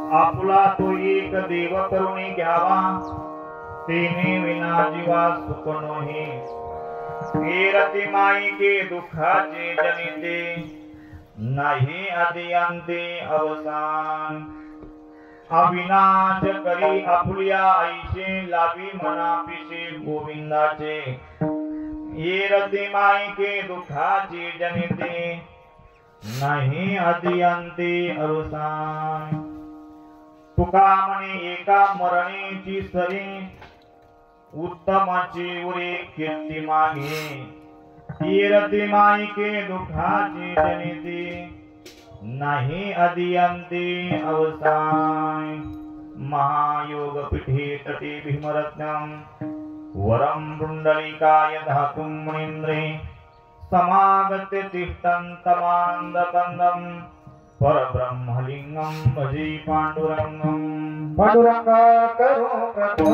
आपला तो एक देव करुणी घ्यावा, तेने विना जीवा सुख नोही। रती माई के दुःखाचे जनिते, नाही आदि अंते अवसान। अविनाश करी आपुल्या आईचे, लावी मनापिसे गोविंदाचे। ये रती माई के दुःखाचे जनिते, नाही आदि अंते अवसान। तुका म्हणे एका मरणेची सरी, उत्तमाची उरे कीर्ती मागे। ही रती माई के दुःखाची जनिते, नाही आदि अंते अवसान। महायोग पीठे तटे भीमरत्नम, वरम पुंडलिकाय धातुं मुनीन्द्रे। समागत्य तिष्ठन् तमानन्दकन्दं, परब्रह्मलिंगं भजे पांडुरंगं। पांडुरंगा करो प्रथम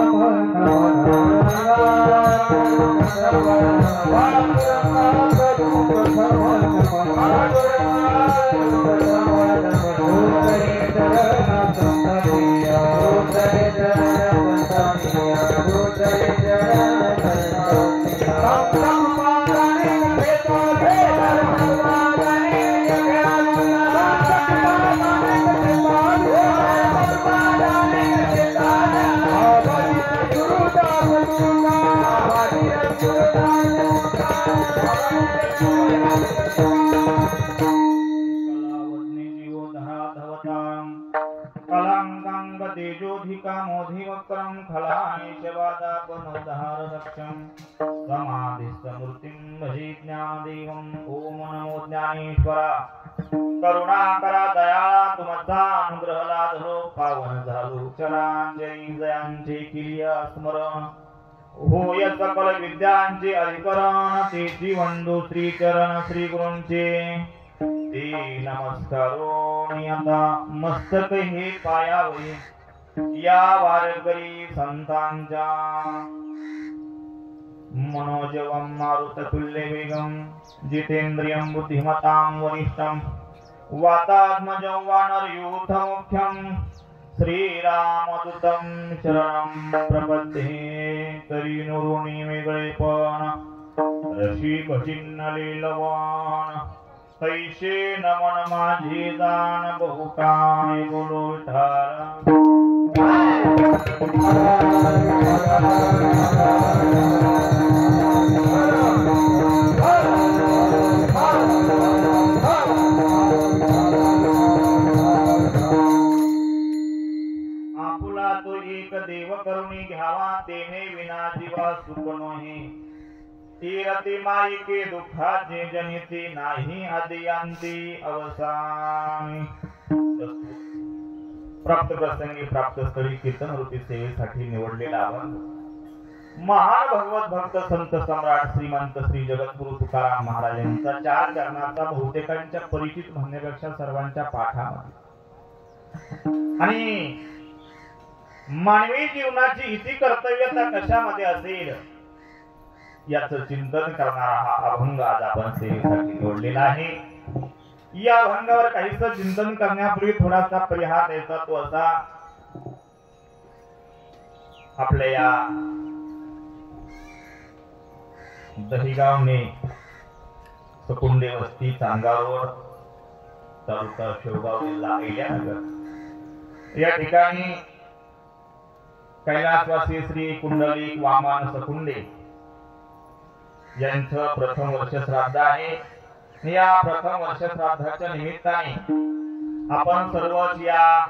मोधिवक्रम खलानिशवादापनोद्धारदक्षं। समाधिस्थमूर्तिं भजे ज्ञानदेवं। ओम नमो ज्ञानेश्वरा, करुणाकरा दयाळा, तुमचा अनुग्रह लाधलो। पावन झालो चरांजली, जयांचे किलिया स्मरण। होय सकल विद्यांचे अधिकरण, ते जीवंदो श्री चरण श्री गुरूंचे। ते नमस्कारो नियता मस्तक हे पायावे, या वारकरी संतांच्या। मनोजवं मारुततुल्य वेगं, जितेंद्रियं बुद्धिमतां वरिष्ठं। वातात्मजं वानरयूथमुख्यं, श्रीरामदूतं शरणं प्रपद्ये। तरी नुरुणी वेगळेपण, रशी भजिन्नले लवण। तैसे नमन माझे दान, बहु काय बोलो विठाला। आपुला तो एक देव करुणी घ्यावा, तेने विना जीवा सुख नोही। ती रती माई के दुःखाचे जनिते, नाही आदि अंती अवसान। प्राप्त प्रसंगी प्राप्त स्थळी कीर्तन वृत्ती सेवेसाठी निवडलेला अभंग महान भगवत भक्त संत सम्राट श्रीमंत श्री जगद्गुरु तुकाराम महाराजांचा 4 चरणाचा बहुतेकांच्या परिचित म्हणण्यापेक्षा सर्वांच्या पाठामध्ये आणि मानवी जीवनाची इति कर्तव्यता कशामध्ये असेल याचं चिंतन करणारा हा अभंग आज आपण सेवेसाठी निवडलेला आहे। या अभंगावर काहीच चिंतन करण्यापूर्वी थोडासा परिहार द्यायचा, तो असा आपल्या या दहिगावने सकुंडे वस्ती चांगारोड तालुका शेवगाव जिल्हा अहिल्यानगर या ठिकाणी कैलासवासी श्री कुंडलिक वामन सकुंडे यांचं प्रथम वर्ष श्राद्ध आहे। या प्रथम वर्ष श्राद्धाच्या निमित्ताने आपण सर्वच या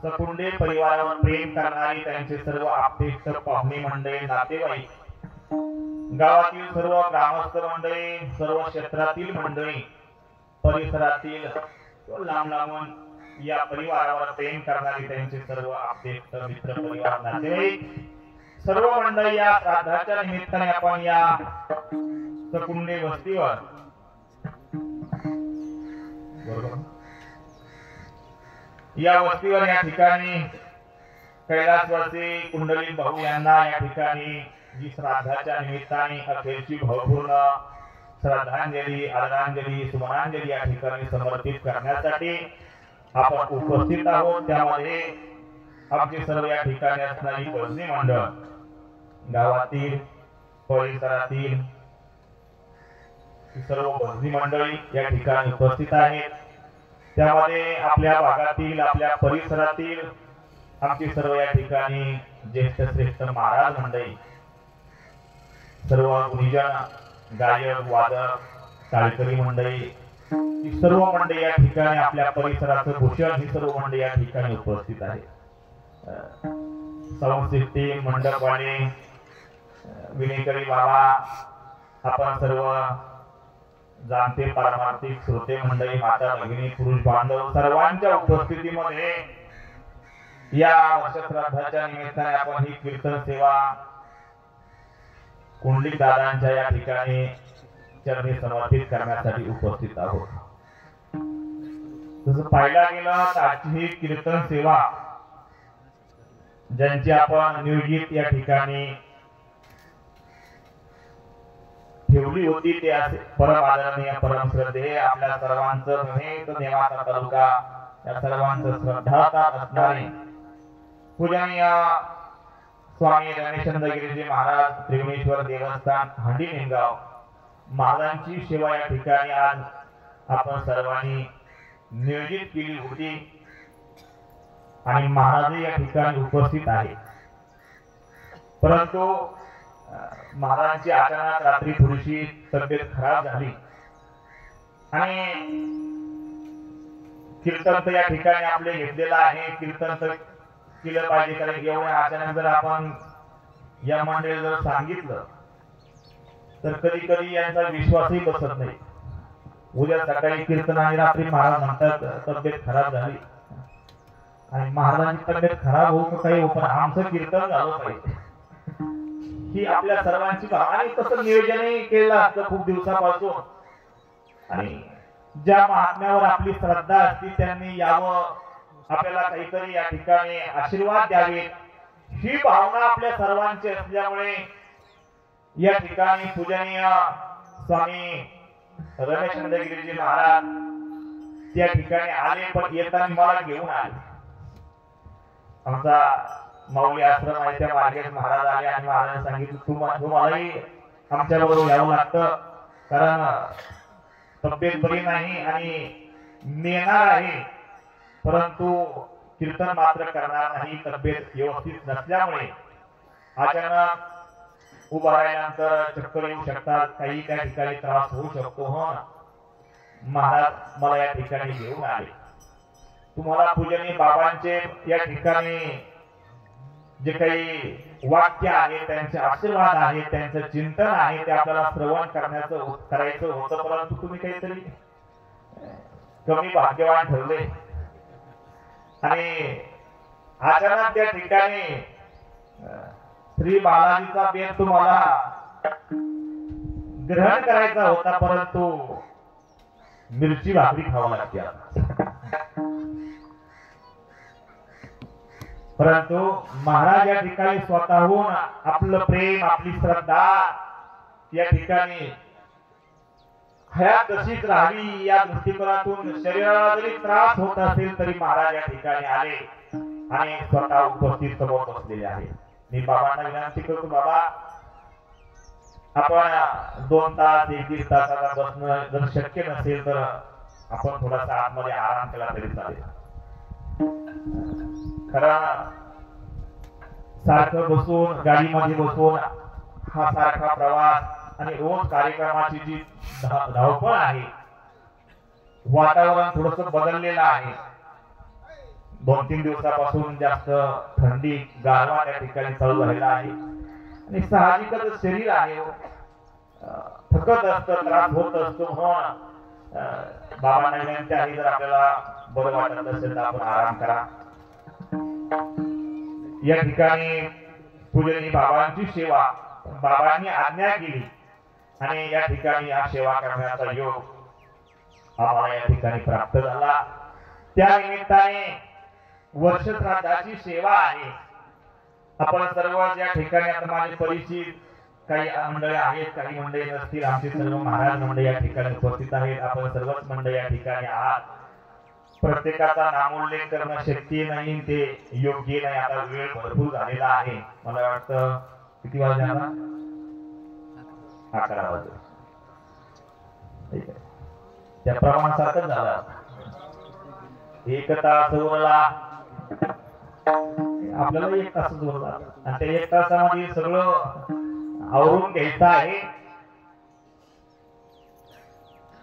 सकुंडे परिवारावर प्रेम करणारी त्यांचे सर्व आप्तेष्ट पाहुणे मंडळी, नातेवाईक, गावातील सर्व ग्रामस्थ मंडळी, सर्व क्षेत्रातील मंडळी, परिसरातील लांब लांबून या परिवारावर प्रेम करणारी त्यांचे सर्व आप्तेष्ट मित्र परिवार, नातेवाईक, सर्व मंडळी या श्राद्धाच्या निमित्ताने आपण या सकुंडे वस्तीवर या वस्तीवर या ठिकाणी कैलासवासी कुंडलिक भाऊ यांना या ठिकाणी जी श्राद्धाच्या निमित्ताने अखेरची भावपूर्ण श्रद्धांजली, आदरांजली, सुमनांजली या ठिकाणी समर्पित करण्यासाठी आपण उपस्थित आहोत त्यामध्ये आमची सर्व या ठिकाणी असणारी भजनी मंडळ गावातील परिसरातील सर्व भजनी मंडळी या ठिकाणी उपस्थित आहेत त्यामध्ये आपल्या भागातील आपल्या परिसरातील आमची सर्व या ठिकाणी ज्येष्ठ श्रेष्ठ महाराज मंडळी सर्व गुणीजन गायक वादक टाळकरी मंडळी ही सर्व मंडळी या ठिकाणी आपल्या परिसराचं भूषण ही सर्व मंडळी या ठिकाणी उपस्थित आहे संस्थिती मंडपवाले विनेकरी बाबा आपण सर्व जाणते पारमार्थिक श्रोते मंडळी माता भगिनी पुरुष बांधव सर्वांच्या उपस्थितीमध्ये या वर्षश्राद्धाच्या निमित्ताने आपण ही कीर्तन सेवा कुंडलिक दादांच्या या ठिकाणी चरणी समर्पित करण्यासाठी उपस्थित आहोत जसं पाहिला गेलं तर आजची ही कीर्तन सेवा ज्यांची आपण नियोजित या ठिकाणी ठेवली होती ते असे परम आदरणीय परम श्रद्धेय आपल्या सर्वांचं नव्हे तर देवाचा तालुका या सर्वांचं श्रद्धाता असणारे पूजनीय स्वामी गणेशचंद्र गिरीजी महाराज त्रिगुणेश्वर देवस्थान हंडी निमगाव महाराजांची सेवा या ठिकाणी आज आपण सर्वांनी नियोजित केली होती आणि महाराज या ठिकाणी उपस्थित आहे परंतु महाराजांची अचानक रात्री थोडीशी तब्येत खराब झाली आणि कीर्तन तर या ठिकाणी आपले घेतलेलं आहे कीर्तन तर केलं पाहिजे कारण एवढ्या अचानक जर आपण या मंडळी जर सांगितलं तर कधी कधी यांचा विश्वासही बसत नाही उद्या सकाळी कीर्तन आणि रात्री महाराज म्हणतात तब्येत खराब झाली आणि महाराजांची तब्येत खराब होऊ काही हो पण आमचं कीर्तन झालं पाहिजे ही आपल्या सर्वांची भावना तसं नियोजनही केलं असतं खूप दिवसापासून आणि ज्या महात्म्यावर आपली श्रद्धा असती त्यांनी यावं आपल्याला काहीतरी या ठिकाणी आशीर्वाद द्यावे ही भावना आपल्या सर्वांची असल्यामुळे या ठिकाणी पूजनीय स्वामी रमेशचंद्र गिरीजी महाराज त्या ठिकाणी आले पण येताना मला घेऊन आले आमचा माऊली आश्रम आहे त्या मार्गेत महाराज आले आणि महाराजांनी सांगितलं तुम्हालाही आमच्या बरोबर यावं लागतं कारण तब्येत बरी नाही आणि नेणार आहे परंतु कीर्तन मात्र करणार नाही तब्येत व्यवस्थित नसल्यामुळे अचानक उभा राहिल्यानंतर चक्कर येऊ शकतात काही त्या ठिकाणी त्रास होऊ शकतो हो महाराज मला या ठिकाणी घेऊन आले तुम्हाला पूजनीय बाबांचे या ठिकाणी जे काही वाक्य आहे त्यांचे आशीर्वाद आहे त्यांचं चिंतन आहे ते आपल्याला श्रवण करायचं होतं परंतु तुम्ही काहीतरी कमी भाग्यवान ठरले आणि अचानक त्या ठिकाणी श्री बालाजीचा बेत तुम्हाला ग्रहण करायचा होता परंतु मिरची भाकरी खावा लागते परंतु महाराज या ठिकाणी स्वतःहून आपलं प्रेम आपली श्रद्धा या ठिकाणी हयात तशीच राहावी या दृष्टिकोनातून शरीराला जरी त्रास होत असेल तरी महाराज या ठिकाणी आले आणि स्वतः उपस्थित समोर बसलेले आहे मी बाबांना विनंती करतो बाबा आपण 2 तास 1-1.5 तासाला बसणं जर शक्य नसेल तर आपण थोडासा आतमध्ये आराम केला तरी चालेल कारण सारखं बसून गाडीमध्ये बसून हा सारखा प्रवास आणि रोज कार्यक्रमाची जी धावपळ आहे वातावरण थोडस बदललेलं आहे 2-3 दिवसापासून जास्त थंडी गारवा त्या ठिकाणी चालू झालेला आहे आणि साहजिकच शरीर आहे थकत असतं त्रास होत असतो म्हणून बाबांना विनंती आहे जर आपल्याला बरं वाटत असेल तर आपण आराम करा या ठिकाणी पूजनीय बाबांची सेवा बाबांनी आज्ञा केली आणि या ठिकाणी या सेवा करण्याचा योग आम्हाला या ठिकाणी प्राप्त झाला त्या निमित्ताने वर्षश्राद्धाची सेवा आहे आपण सर्व या ठिकाणी आता माझे परिचित काही मंडळी आहेत काही मंडळी नसतील आमचे सर्व महाराज मंडळी या ठिकाणी उपस्थित आहेत आपण सर्वच मंडळी या ठिकाणी आहात प्रत्येकाचा नामोल्लेख करणं शक्य नाही, ते योग्य नाही. आता वेळ भरपूर झालेला आहे. मला वाटतं किती वाजले आता? 11 वाजले. ठीक आहे, त्या प्रमाणासारखंच झालं. 1 तास उरला, आपल्याला 1 तास उरला आणि त्या 1 तासामध्ये सगळं आवरून घ्यायचं आहे.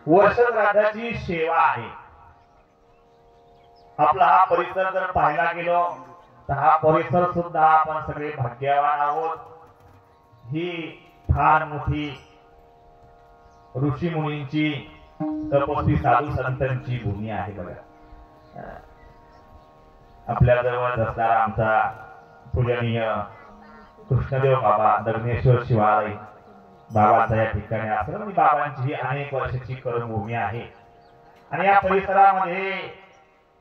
वर्ष श्राद्धाची सेवा आहे. आपला हा परिसर जर पाहायला गेलो तर हा परिसर सुद्धा आपण सगळे भाग्यवान आहोत. ही फार मोठी ऋषी मुनींची, तपस्वी साधू संतांची भूमी आहे. बघा, आपल्या जवळ असणारा आमचा पूजनीय कृष्णदेव बाबा दग्नेश्वर शिवालय बाबाचा या ठिकाणी आश्रम, बाबांची ही अनेक वर्षाची कर्मभूमी आहे. आणि या परिसरामध्ये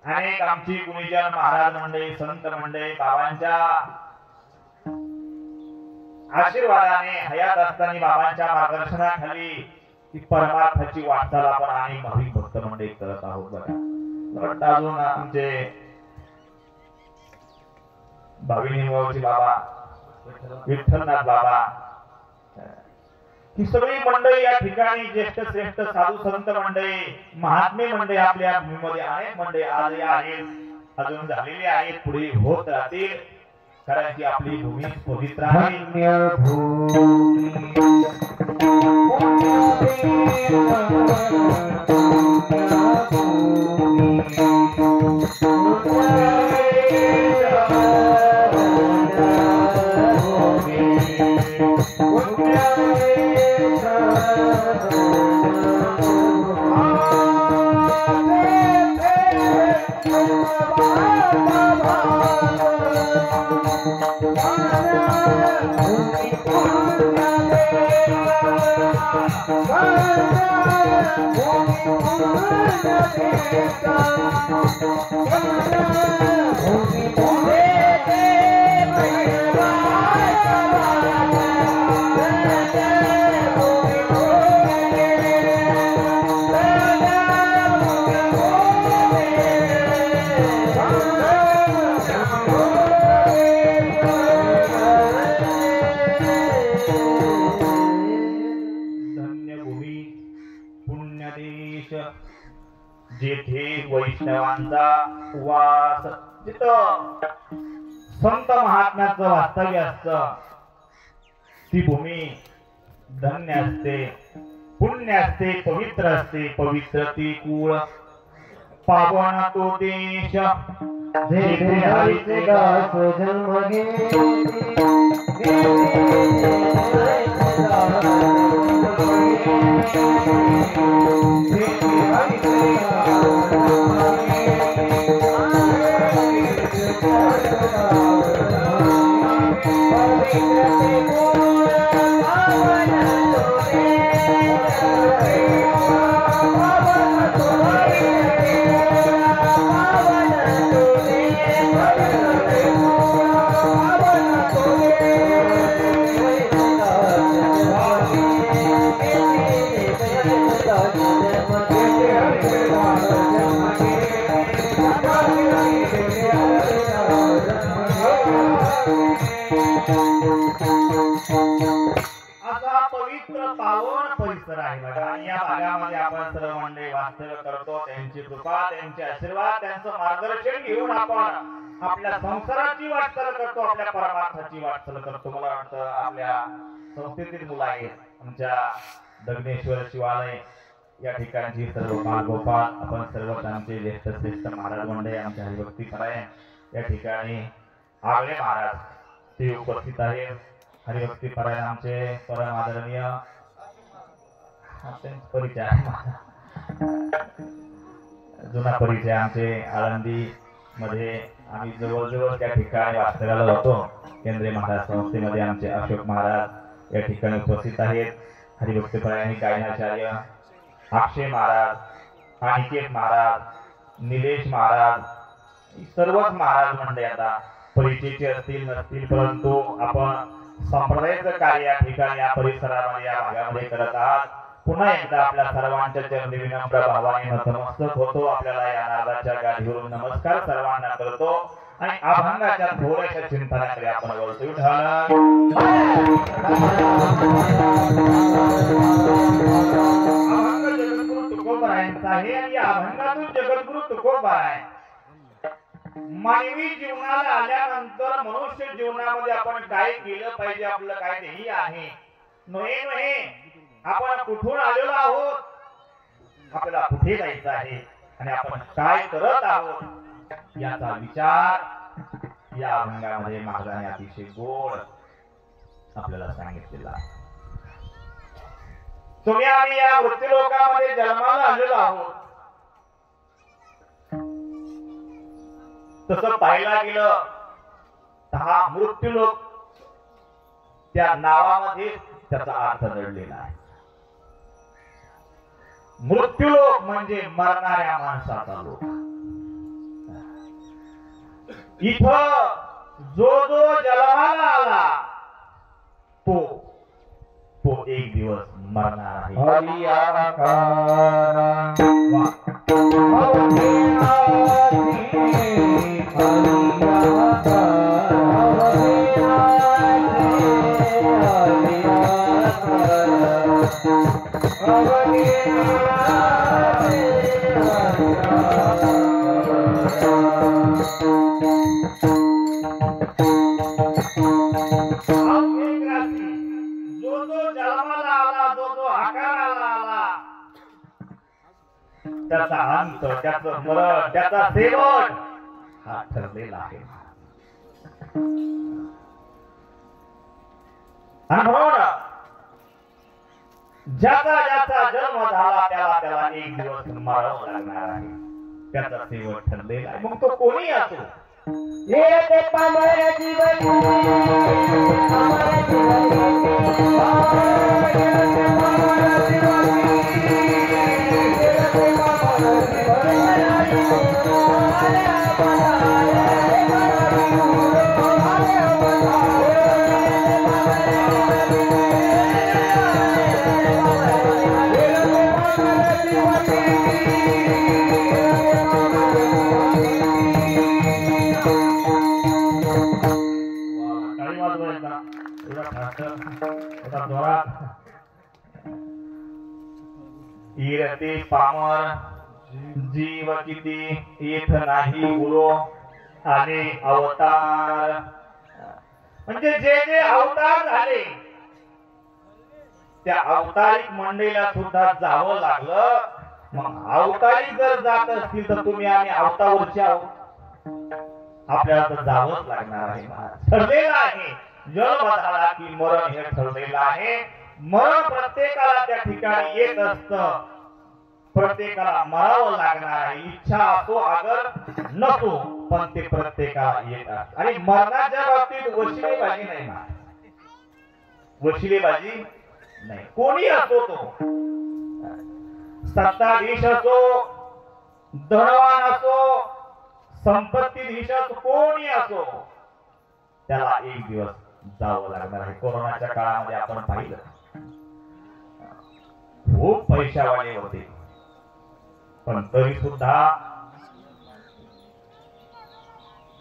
अनेक आमची गुणीजन महाराज मंडळी, संत मंडळी बाबांच्या आशीर्वादाने हयात असताना बाबांच्या मार्गदर्शनाखाली ही परमार्थाची वाटचाल आपण अनेक भाविक भक्त मंडळी करत आहोत. बघा, अजून आमचे भाविनी बाबा, विठ्ठलनाथ बाबा, ही सगळी मंडळी या ठिकाणी ज्येष्ठ श्रेष्ठ साधू संत मंडळी, महात्मे मंडळी आपल्या भूमीमध्ये अनेक मंडळी आले आहेत, अजून झालेले आहेत, पुढे होत राहतील. कारण की आपली भूमी पवित्र आहे. जेथे वैष्णवांचा वास, जिथं संत महात्म्याचं वास्तव्य असतं, ती भूमी धन्य असते, पुण्य असते, पवित्र असते. पवित्र ती कुळ, पावन तो देश, जेथे हरीचे दास जन्म असा पवित्र पावन परिसर आहे. बघा, आणि या भागामध्ये आपण सर्व मंडळी वास्तव्य करतो. त्यांची कृपा, त्यांचे आशीर्वाद, त्यांचं मार्गदर्शन घेऊन आपण आपल्या संसाराची वाटचाल करतो, आपल्या परमार्थाची वाटचाल करतो. मला वाटतं आपल्या संस्थेतील मुलं आहेत, आमच्या दग्नेश्वर शिवालय या ठिकाणची सर्व बालगोपाळ, आपण सर्वच आमचे ज्येष्ठ श्रेष्ठ महाराज मंडळी, आमचे हरिभक्ती परायण या ठिकाणी आगळे महाराज ते उपस्थित आहेत. हरिभक्ती परायण आमचे परम आदरणीय परिचय, जुना परिचय आमचे आळंदी मध्ये आम्ही जवळजवळ त्या ठिकाणी वास्तव्याला होतो. केंद्रीय महाराज संस्थेमध्ये आमचे अशोक महाराज या ठिकाणी उपस्थित आहेत. हरिभक्ती परायणी गायनाचार्य अक्षय महाराज, अनिकेत महाराज, निलेश महाराज, सर्वच महाराज मंडळी आता परिचयाचे असतील नसतील, परंतु आपण संप्रदायाचं कार्य या ठिकाणी या परिसरामध्ये या भागामध्ये करत आहात. पुन्हा एकदा आपल्या सर्वांच्या चरणी विनम्र भावाने नतमस्तक होतो. आपल्याला या नादाच्या गाडीवरून नमस्कार सर्वांना करतो आणि अभंगाच्या थोड्याशा चिंतनाकडे आपण वळतो. अभंग जगद्गुरु तुकोबारायांचा आहे आणि या अभंगातून जगद्गुरु तुकोबाराय मानवी जीवनाला आल्यानंतर मनुष्य जीवनामध्ये आपण काय केलं पाहिजे, आपलं काय ध्येय आहे, नव्हे आपण कुठून आलेलो आहोत, आपल्याला कुठे जायचं आहे आणि आपण काय करत आहोत याचा विचार या अभंगामध्ये महाराजांनी अतिशय गोड आपल्याला सांगितलेला आहे. तुम्ही आम्ही या मृत्यूलोकामध्ये जन्माला आलेलो आहोत. तसं पाहायला गेलं तर हा मृत्यूलोक त्या नावामध्ये त्याचा अर्थ दडलेला आहे. मृत्यूलोक म्हणजे मरणाऱ्या माणसाचा लोक. इथं जो जन्माला आला तो एक दिवस मरणार आहे. त्याचा अंत, त्याचं मरण, त्याचा शेवट हा ठरलेला आहे. ज्याचा जन्म झाला त्याला एक दिवस मरावं लागणार आहे. त्याचा शेवट ठरलेला आहे. मग तो कोणी असो. इरते पामर जीव किती येत नाही गुरु आले अवतार. म्हणजे जे अवतार झाले त्या अवतारिक मंडळीला सुद्धा जावं लागलं. मग अवतारी जर जात असतील तर तुम्ही आम्ही अवतावरचे आहोत, आपल्याला तर जावंच लागणार आहे. ठरलेलं आहे. जन्म झाला की मरण हे ठरलेलं आहे. मरण प्रत्येकाला त्या ठिकाणी येत असतं. प्रत्येकाला मरावं लागणार आहे. इच्छा असो अगर नसो पण ते प्रत्येकाला येत असत. आणि मरणाच्या बाबतीत वशिलेबाजी नाही ना, वशिलेबाजी नाही. कोणी असो तो, सत्ताधीश असो, धनवान असो, संपत्तीधीश असो, कोणी असो त्याला एक दिवस जावं लागणार आहे. कोरोनाच्या काळामध्ये आपण पाहिलं खूप पैशावाले होते पण तरी सुद्धा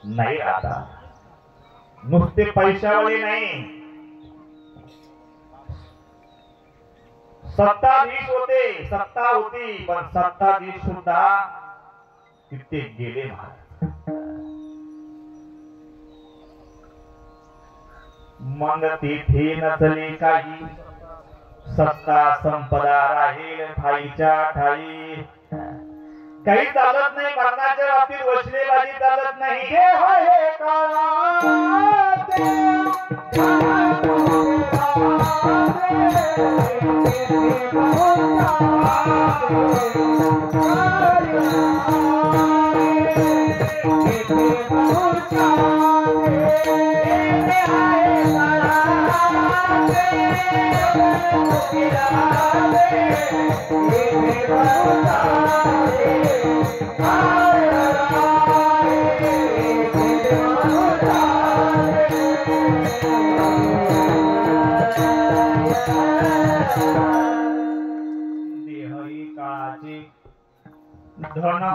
नाही. आता नुसते पैशावाले नाही, सत्ताधीश होते, सत्ता होती पण सत्ताधीश सुद्धा तिथे गेले. मग तिथे नसले काही, सत्ता संपदा राहील ठाईच्या ठाई. काही चालत नाही. मरणाच्या बाबतीत वशिलेबाजी चालत नाही. हे होय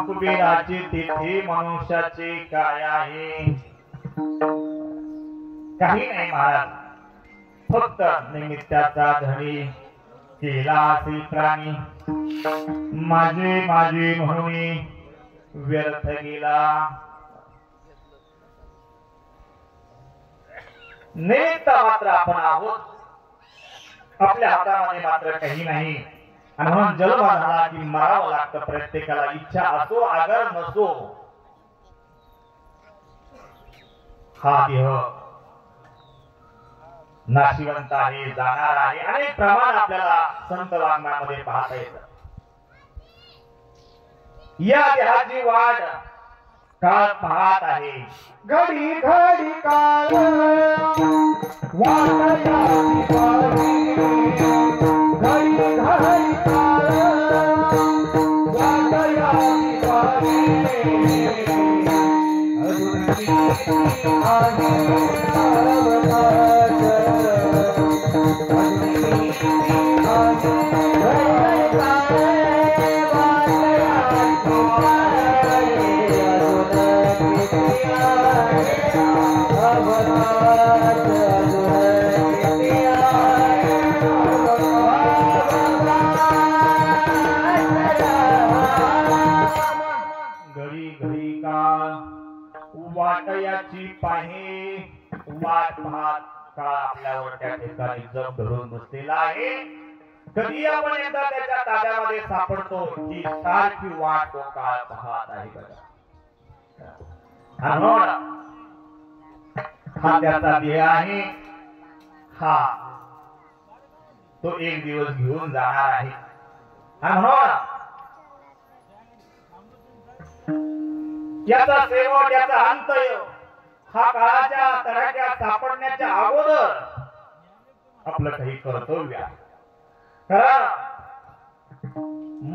कुबेराची तिथी मनुष्याची काय आहे? काही नाही महाराज, फक्त निमित्ताचा धनी केला असे प्राणी, माझे माझे म्हणून व्यर्थ गेला. निमित्त मात्र आपण आहोत, आपल्या हातामध्ये मात्र काही नाही. आणि म्हणून जन्म झाला की मरावं लागतं प्रत्येकाला, इच्छा असो आगर नसो. हा देह नाशिवंत आहे, जाणार आहे. अनेक प्रमाण आपल्याला संत वाङ्मयामध्ये पाहता येतं. या देहाची वाट काळ पाहत आहे. घडी घडी काळ वाट याची पाही, घडी घडी काळ वाट याची पाही. अजून घडी घडी काळ वाट याची पाही, वाट पाहत काळ आपल्यावर त्या ठिकाणी जप धरून बसलेला आहे. कधी आपण एकदा त्याच्या ताब्यामध्ये सापडतो की सारखी वाट तो काळ पाहत आहे बघा. हा त्याचा देह आहे, हा तो एक दिवस घेऊन जाणार आहे. याचा शेवट, याचा अंत हा काळाच्या तडाख्यात सापडण्याच्या अगोदर आपलं काही कर्तव्य आहे. कारण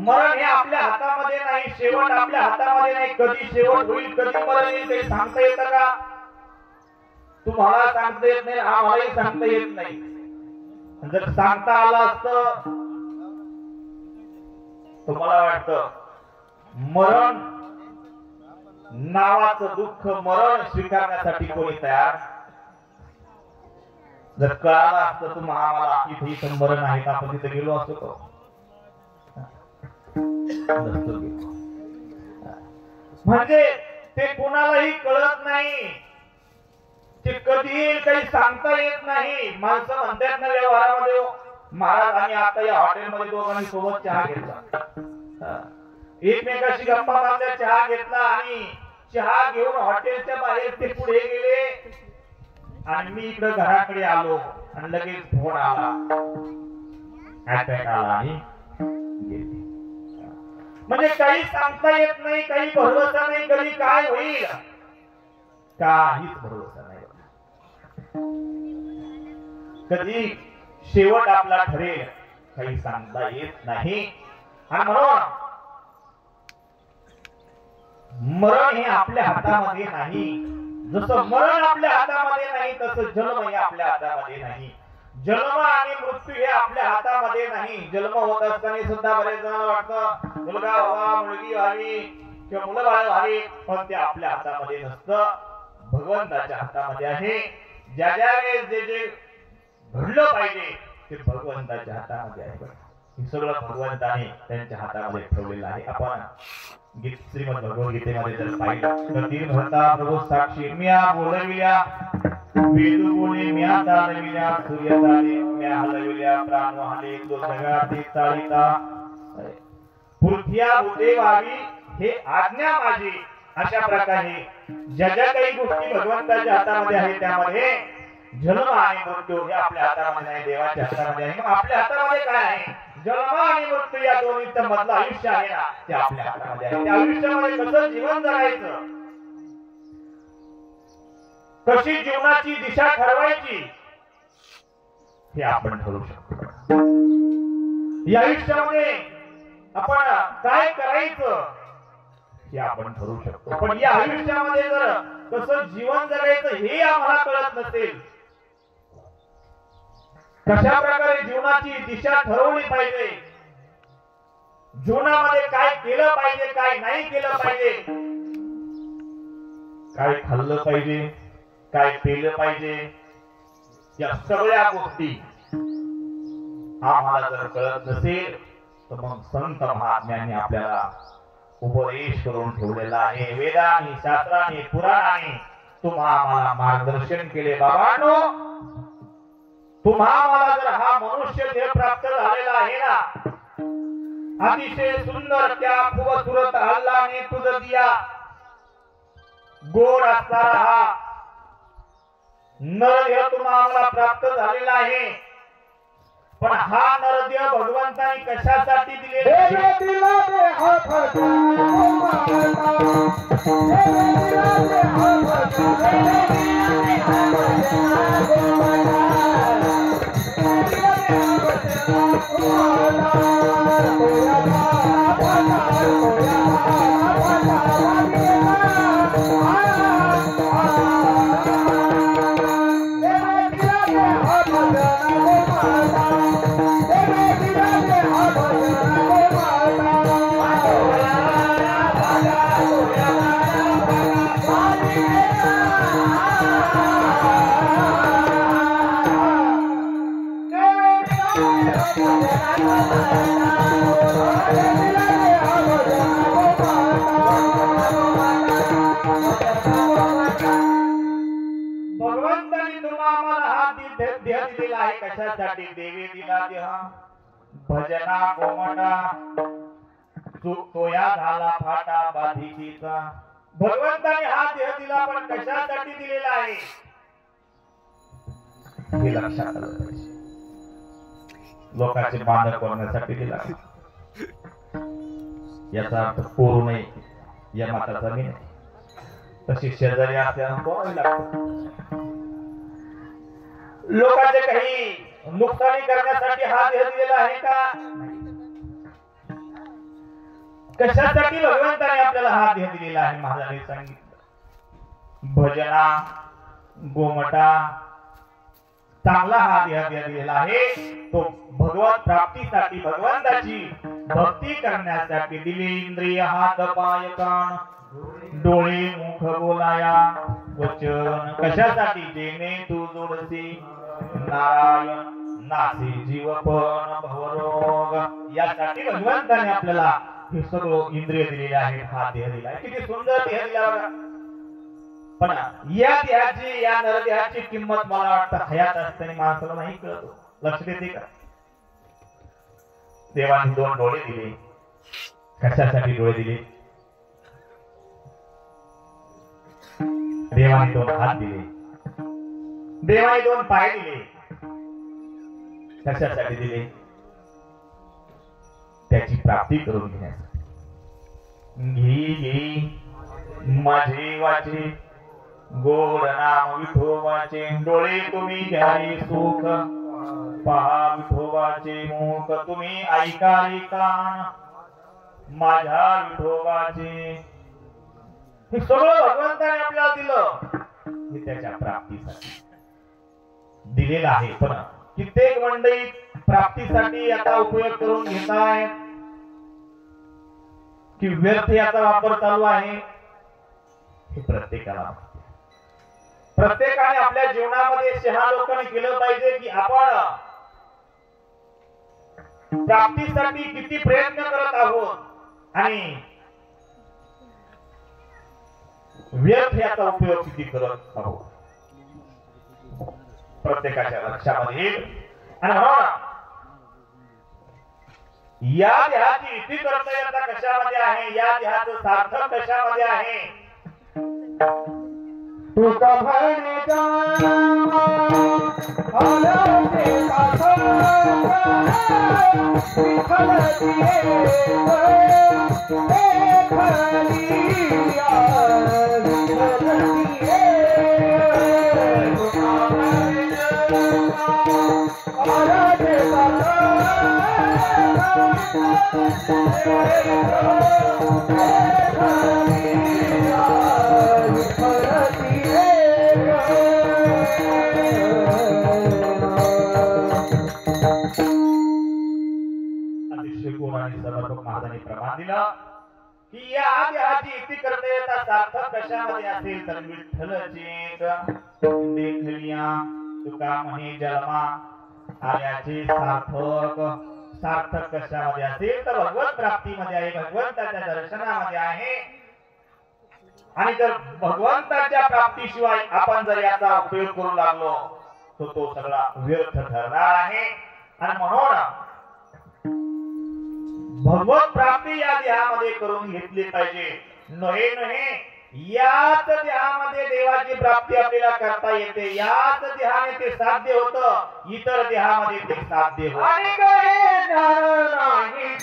मरण हे आपल्या हातामध्ये नाही, शेवट आपल्या हातामध्ये नाही. कधी शेवट होईल, कधी मरण येईल काही सांगता येतं का? तुम्हाला सांगता येत नाही, आम्हालाही सांगता येत नाही. जर सांगता आलं असतं, तुम्हाला वाटतं मरण नावाचं दुःख, मरण स्वीकारण्यासाठी कोणी तयार? जर कळालं असतं तुम्हाला आम्हाला इथे इथं मरण आहे, आपण तिथे गेलो असतो. म्हणजे ते कोणालाही कळत नाही, ते कधी येईल काही सांगता येत नाही. माणसं म्हणतात ना व्यवहारामध्ये, महाराज आम्ही आता या हॉटेलमध्ये दोघांनी सोबत चहा घेतला, एकमेकाशी गप्पा मारल्या, चहा घेतला आणि चहा घेऊन हॉटेलच्या बाहेर ते पुढे गेले आणि मी इकडे घराकडे आलो आणि लगेच फोन आला, अटॅक आला आणि गेले. म्हणजे काही सांगता येत नाही, काही भरोसा नाही, कधी काय होईल काहीच भरोसा नाही. कधी शेवट आपला ठरेल काही सांगता येत नाही. आणि म्हणून मरण हे आपल्या हातामध्ये नाही. जसं मरण आपल्या हातामध्ये नाही तसं जन्म हे आपल्या हातामध्ये नाही. जन्म आणि मृत्यू हे आपल्या हातामध्ये नाही. जन्म होत असताना सुद्धा बरेच जण वाटतं मुलगा व्हावा, मुलगी व्हावी किंवा मुलं बाळ व्हावी, पण ते आपल्या हातामध्ये नसतं, भगवंताच्या हातामध्ये आहे. ज्या ज्या वेळेस जे जे घडलं पाहिजे ते भगवंताच्या हातामध्ये आहे. हे सगळं भगवंताने त्यांच्या हातामध्ये ठेवलेलं आहे. आपण श्रीमद भगवद्गीतेमध्ये जर पाहिलं तर तीन होता प्रभू साक्षी, म्या बोलविल्या वेद बोले, म्या चालविल्या सूर्य चाले, म्या हलविल्या प्राण वाहले, तो जगाती चालिता पृथ्व्या भूते व्हावी हे आज्ञा माझी. अशा प्रकारे ज्या ज्या काही गोष्टी भगवंताच्या हातामध्ये आहे त्यामध्ये जन्म आणि मृत्यू हे आपल्या हातामध्ये नाही, देवाच्या हातामध्ये आहे. मग आपल्या हातामध्ये काय आहे? जन्म आणि मृत्यू या दोन्हीचं मधलं आयुष्य आहे ना, ते आपल्या हातामध्ये आहे. त्या आयुष्यामध्ये कसं जीवन जगायचं, कशी जीवनाची दिशा ठरवायची हे आपण ठरवू शकतो. या आयुष्यामध्ये आपण काय करायचं हे आपण ठरवू शकतो. पण या आयुष्यामध्ये जर कसं जीवन जगायचं हे आम्हाला कळत नसेल, कशा प्रकारे जीवनाची दिशा ठरवली पाहिजे, जीवनामध्ये काय केलं पाहिजे, काय नाही केलं पाहिजे, काय खाल्लं पाहिजे, काय पेलं पाहिजे, या सगळ्या गोष्टी आम्हाला जर कळत नसेल तर मग संत महात्म्यांनी आपल्याला उपदेश करून ठेवलेला आहे. वेदांनी, शास्त्रांनी, पुराणांनी तुम्हा आम्हाला मार्गदर्शन केले. बाबांनो, तुम्हा आम्हाला जर हा मनुष्य देह प्राप्त झालेला आहे ना, अतिशय सुंदर त्या खूबसूरत अल्लाहने तुझं दिया गोड असणारा हा नरदेह तुम्हा आम्हाला प्राप्त झालेला आहे. पण हा नरदेह भगवंताने कशासाठी दिलेला भगवंताने तुम्हा आम्हाला हा देह दिलेला आहे. कशासाठी? देवी दिला देह भजना गोमटा तोया झाला फाटा बाधिकीचा. भगवंताने हा देह दिला, पण कशासाठी दिलेला आहे हे लक्षात आलं पाहिजे. लोकांचे बांधक करण्यासाठी दिला याचा अर्थ पोरू नये या माताचा नाही. तशी शेजारी असल्यानं पोरावी लागतं. लोकांचे काही नुकसानी करण्यासाठी हा देह दिलेला आहे का? कशासाठी भगवंताने आपल्याला हा देह दिलेला आहे? महाराजांनी सांगितलं भजना गोमटा चांगला हा देह दिलेला आहे. तो भगवत प्राप्तीसाठी, भगवंताची भक्ती करण्यासाठी दिले. इंद्रिय हात पाय कान डोळे मुख बोलाया वचन कशासाठी? जेणे तू जोडसी नारायण नासी जीवपण भवरोग. यासाठी भगवंताने आपल्याला हे सर्व इंद्रिय दिलेले आहेत, हा देह दिला आहे. किती सुंदर देह दिला बघा. पण या देहाची, या नरदेहाची किंमत मला वाटतं हयात असताना माणसाला नाही कळत. लक्ष देते का? देवाने 2 डोळे दिले. कशासाठी डोळे दिले? देवाने 2 हात दिले. देवाने 2 पाय दिले. कशासाठी दिले? त्याची प्राप्ती करून घेण्यासाठी. घे घे माझे वाचे गोड नाम विठोबाचे. डोळे तुम्ही घ्यावे सुख पहा विठोबाचे मुख. तुम्ही ऐकावे कान माझ्या विठोबाचे. हे सगळं भगवंताने आपल्याला दिलं, हे त्याच्या प्राप्तीसाठी दिलेलं आहे. पण कित्येक मंडळी प्राप्तीसाठी याचा उपयोग करून घेत आहेत की व्यर्थ याचा वापर चालू आहे, हे प्रत्येकाला. प्रत्येकाने आपल्या जीवनामध्ये शहा लोकांनी केलं पाहिजे की आपण प्राप्तीसाठी किती प्रयत्न करत आहोत आणि व्यर्थ याचा उपयोग किती करत आहोत. प्रत्येकाच्या लक्षामध्ये येईल. आणि या देहाची इति कर्तव्यता कशामध्ये आहे? या देहाचं सार्थक कशामध्ये आहे? तुका भरणे दिलं की या देहाची इति कर्तव्यता सार्थक कशामध्ये असेल तर विठ्ठलची देखलिया तुका म्हणे जन्मा आल्याचे सार्थक कशामध्ये असेल तर भगवत प्राप्तीमध्ये आहे, भगवंताच्या दर्शनामध्ये आहे. आणि जर भगवंताच्या प्राप्तीशिवाय आपण जर याचा उपयोग करू लागलो तर तो सगळा व्यर्थ ठरणार आहे. आणि म्हणून भगवत प्राप्ती या देहामध्ये करून घेतली पाहिजे. नव्हे याच देहामध्ये देवाची प्राप्ती आपल्याला करता येते, याच देहाने ते साध्य होतं, इतर देहामध्ये ते साध्य होत आणि काही ज्ञान नाही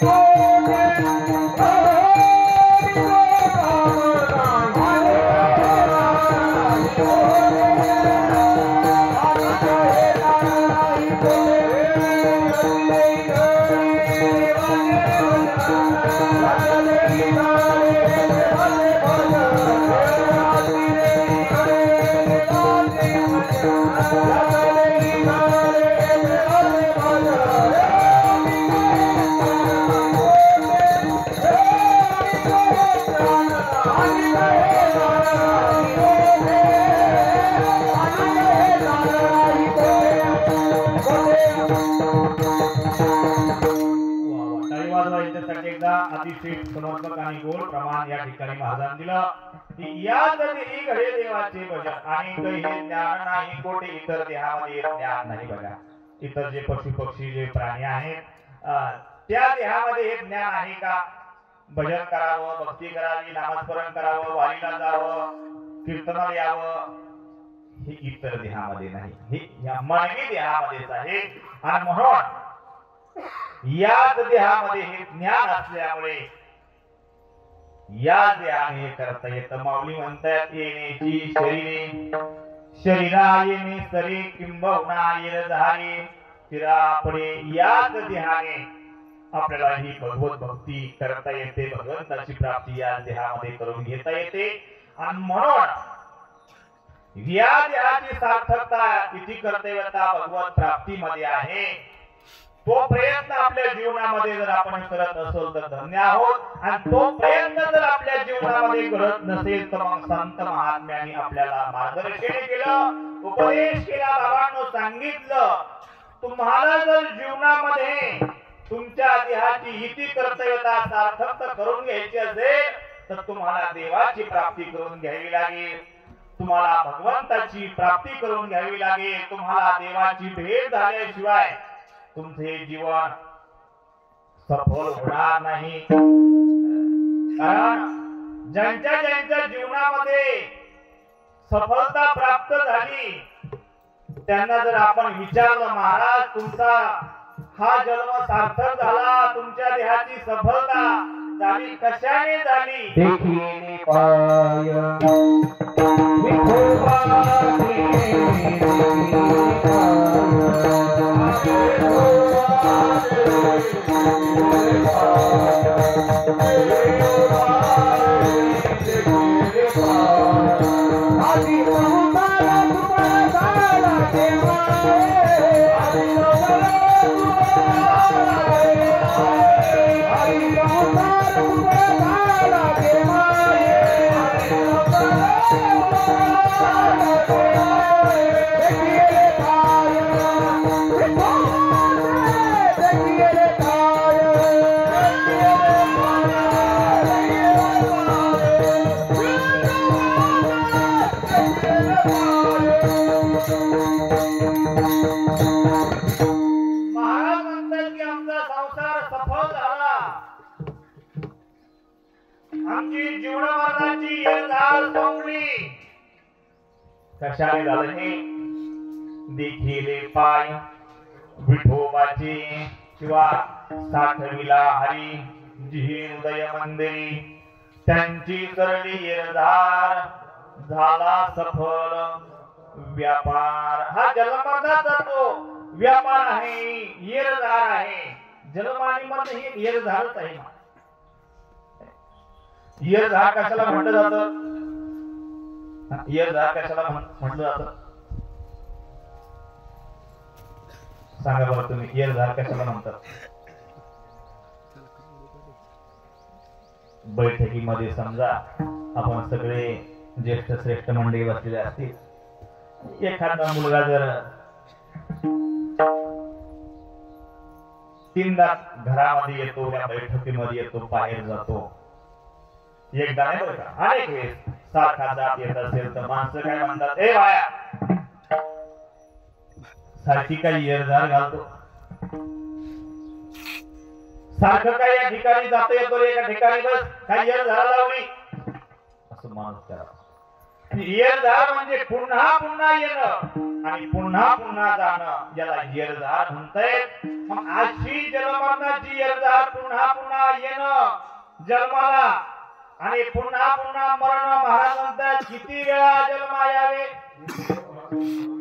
अतिशय समर्पक आणि गोड प्रमाण या ठिकाणी महाराजांनी दिलं की या जरी घडे देवाचे भजन आणि काही ज्ञान नाही कोठे इतर देहामध्ये ज्ञान नाही. बघा इतर जे पशु पक्षी जे प्राणी आहेत त्या देहामध्ये हे ज्ञान आहे का? भजन करावं, भक्ती करावी, नामस्मरण करावं, वारीला जावं, कीर्तनाला यावं, हे इतर देहामध्ये नाही, हे या मानवी देहामध्येच आहे. आणि म्हणून याच देहामध्ये हे ज्ञान असल्यामुळे या देहाने हे करता येतं. माऊली म्हणतात येण्याची शरीरा येणे सरी किंबहुना येर झाली चिरापडे. याच देहाने आपल्याला ही भगवत भक्ती करता येते, भगवंताची प्राप्ती या देहामध्ये करून घेता येते. आणि म्हणून या देहाची सार्थकता किती कर्तव्यता भगवत प्राप्तीमध्ये आहे. तो प्रयत्न आपल्या जीवनामध्ये जर आपण करत असलो तर धन्य आहोत. आणि तो प्रयत्न जर आपल्या जीवनामध्ये करत नसेल तर मग संत महात्म्यांनी आपल्याला मार्गदर्शन केलं, उपदेश केला, बाबांनो सांगितलं तुम्हाला जर जीवनामध्ये तुमच्या देहाची हिती कर्तव्यता सार्थक करून घ्यायची असेल तर तुम्हाला देवाची प्राप्ती करून घ्यावी लागेल, तुम्हाला भगवंताची प्राप्ती करून घ्यावी लागेल. तुम्हाला देवाची भेट झाल्याशिवाय तुमचे जीवन सफल होणार नाही. कारण ज्यांच्या जीवनामध्ये सफलता प्राप्त झाली त्यांना जर आपण विचारलं महाराज तुमचा हा जन्म सार्थक झाला, तुमच्या देहाची सफलता झाली, कशाने झाली? देखिले पाय विठोबाचे कशाने झालं हे? देखिले पाय विठोबाचे किंवा साठविला हरी जी हृदय मंदिरी त्यांची करडी येरधार झाला सफल व्यापार. हा जलमर्दाचा तो व्यापार आहे, येरधार आहे. जलमानी मध्ये हे येरधारच आहे. येरधार कशाला म्हटलं जातं? येरधार कशाला म्हटलं जातं सांगा बरं तुम्ही. येरधार कशाला म्हणतात? बैठकीमध्ये समजा आपण सगळे ज्येष्ठ श्रेष्ठ मंडळी बसलेले असतील, एखादा मुलगा जर तीनदा घरामध्ये येतो, या बैठकीमध्ये येतो, बाहेर जातो, एकदा नाही बरं का, अनेक वेळेस सारखा जात येत असेल तर माणसं काय म्हणतात, ए बाया सारखी काही येरझार घालतो, सारखं काय या ठिकाणी जातो येतो, एका ठिकाणी बस काही येरझार लावली, असं माणूस करा. येरझार म्हणजे पुन्हा पुन्हा येणं आणि पुन्हा पुन्हा जाणं, याला येरझार म्हणतायत. मग अशी जन्ममरणाची येरझार, पुन्हा पुन्हा येणं जन्माला आणि पुन्हा पुन्हा मरण. महाराज म्हणतात किती वेळा जन्म यावे,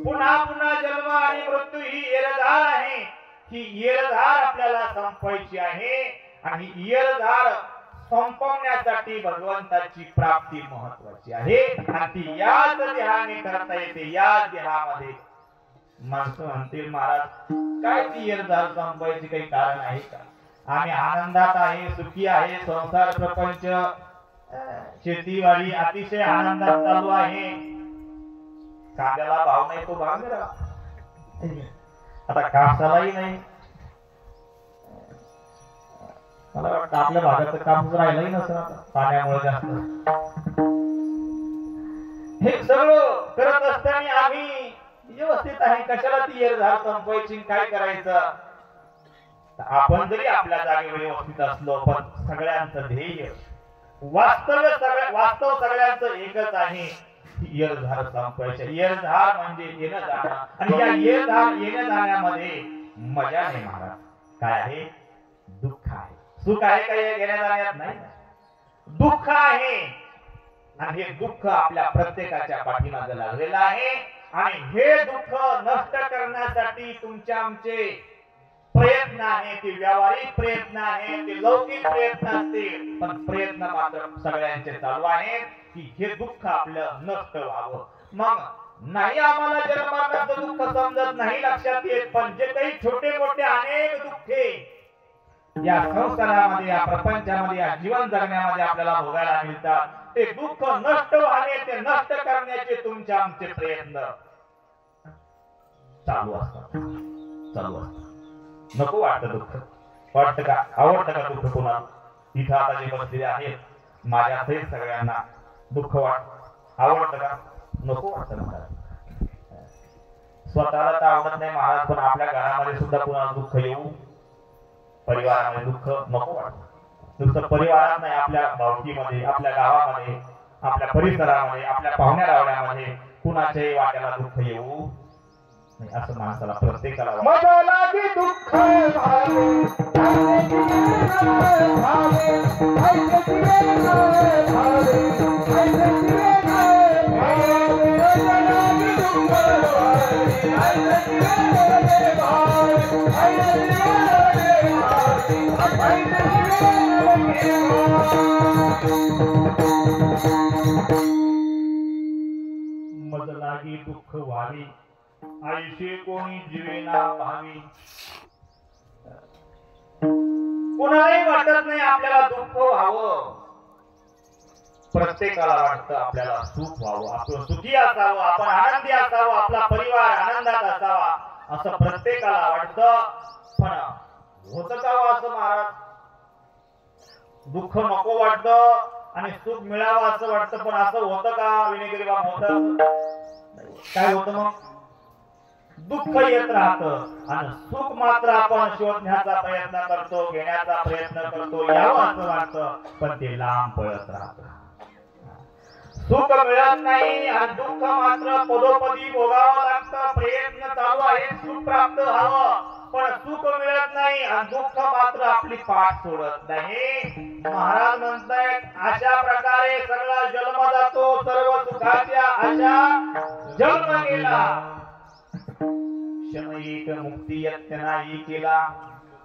पुन्हा पुन्हा जन्म आणि मृत्यू ही येरझार आहे. ही येरझार आपल्याला संपवायची आहे आणि येरझार संपवण्यासाठी भगवंताची प्राप्ती महत्वाची आहे आणि ती याच देहाने करता येते. या देहामध्ये माणसं म्हणतील महाराज काय ती येरझार संपवायची काही कारण आहे का? आम्ही आनंदात आहे, सुखी आहे, संसार प्रपंच शेतीवाडी अतिशय आनंदात चालू आहे, कांद्याला भाव नाही तो भाव मिळाला, आता कापसालाही नाही. मला वाटतं आपल्या भागात कापूस राहिलाही नसेल आता पाण्यामुळे जास्त. हे सगळं करत असताना आम्ही व्यवस्थित आहे, कशाला ती येरझार संपवायची, काय करायचं? आपण जरी आपल्या जागेवर व्यवस्थित असलो पण सगळ्यांचं ध्येय वास्तव सगळ्यांचं एकच आहे, येरझार संपवायची. येरझार म्हणजे येणं जाणं आणि या येरझार येण्या जाण्यामध्ये मजा नाही महाराज, काय आहे? दुःख आहे. सुख आहे का येण्या जाण्यात? नाही, दुःख आहे आणि हे दुःख आपल्या प्रत्येकाच्या पाठीमागे लागलेलं आहे आणि हे दुःख नष्ट करण्यासाठी तुमचे आमचे प्रयत्न आहे, ते व्यावहारिक प्रयत्न आहे, ते लौकिक प्रयत्न असतील, पण प्रयत्न मात्र सगळ्यांचे चालू आहेत की हे दुःख आपलं नष्ट व्हावं. मग नाही आम्हाला जन्ममरणाचं दुःख समजत नाही, लक्षात येत, पण जे काही छोटे मोठे अनेक दुःखे या संसारामध्ये, या प्रपंचामध्ये, या जीवन जगण्यामध्ये आपल्याला भोगायला मिळतात, ते दुःख नष्ट व्हावे, ते नष्ट करण्याचे तुमचे आमचे प्रयत्न चालू असतात. नको वाटतं दुःख? वाटतं का? आवडतं का दुःख कोणाला? इथं आता जे बसलेले आहेत माझ्या सहित सगळ्यांना दुःख आवडतं का? नको वाटतं महाराज. स्वतःला तर आवडत नाही महाराज, पण आपल्या घरामध्ये सुद्धा कोणाला दुःख येऊ, परिवारामध्ये दुःख नको वाटतं. नुसतं परिवारात नाही, आपल्या भावकीमध्ये, आपल्या गावामध्ये, आपल्या परिसरामध्ये, आपल्या पाहुण्या रावण्यामध्ये कुणाच्याही वाट्याला दुःख येऊ नाही, असं माणसाला प्रत्येकाला मज लागी दुःख व्हावी, आयुष्य कोणी जीवेना भावी. कोणालाही वाटत नाही आपल्याला दुःख व्हावं, प्रत्येकाला वाटतं आपल्याला सुख व्हावं, आपण सुखी असावं, आपण आनंदी असावं, आपला परिवार आनंदात असावा, असं प्रत्येकाला वाटतं. पण होतं का असं महाराज? दुःख नको वाटतं आणि सुख मिळावं असं वाटतं, पण असं होतं का विनेगरी बाबा? होतं? काय होतं मग? दुःख येत राहतं आणि सुख मात्र आपण शोधण्याचा प्रयत्न करतो, घेण्याचा प्रयत्न करतो, यावं असं वाटतं, पण ते लांब पळत राहतं. सुख मिळत नाही आणि दुःख मात्र पदोपदी भोगावं लागतं. प्रयत्न चालू आहे सुख प्राप्त व्हावं, पण सुख मिळत नाही आणि दुःख मात्र आपली पाठ सोडत नाही. महाराज म्हणतायत अशा प्रकारे सगळा जन्म जातो, सर्व सुखाच्या आशा जन्म गेला, क्षण एक मुक्ती यत्न नाही केला,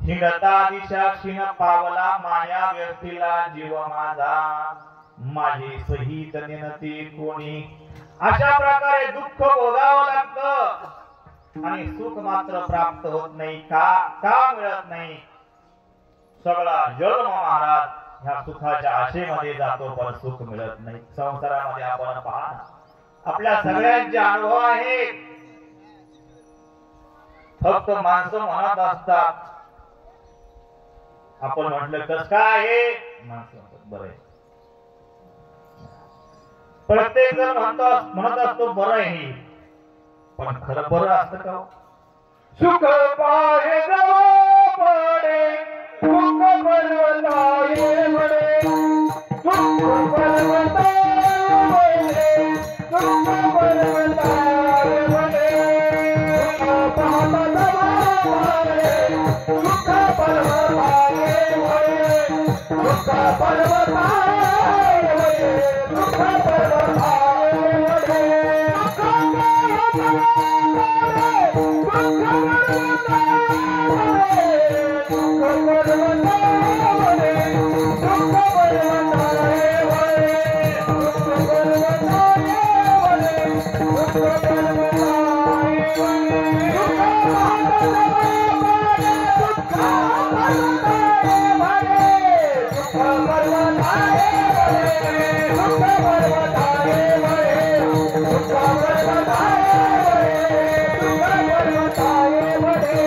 हिंडता दिशा क्षीण पावला, माया व्यक्तीला जीव माझा, माझे सहित नेनते कोणी. अशा प्रकारे दुःख भोगावं लागतं आणि सुख मात्र प्राप्त होत नाही. का मिळत नाही? सगळा जन्म महाराज ह्या सुखाच्या आशेमध्ये जातो पण सुख मिळत नाही. संसारामध्ये आपण पहा आपल्या सगळ्यांचे अनुभव आहेत. फक्त माणसं म्हणत असतात, आपण म्हटलं कस काय आहे, माणसं म्हणतात बरं आहे. प्रत्येक जण म्हणत असतो बरं आहे, पण खरं बरं असतं का? सुख पाहे जवळ पडे दुःख पर्वताये म्हणे, दुःख पर्वताये म्हणे, दुःख पर्वताये म्हणे, दुःख पाहता जवळ पडे दुःख पर्वताये म्हणे, दुःख पर्वताये म्हणे, दुःख पर्वताये म्हणे,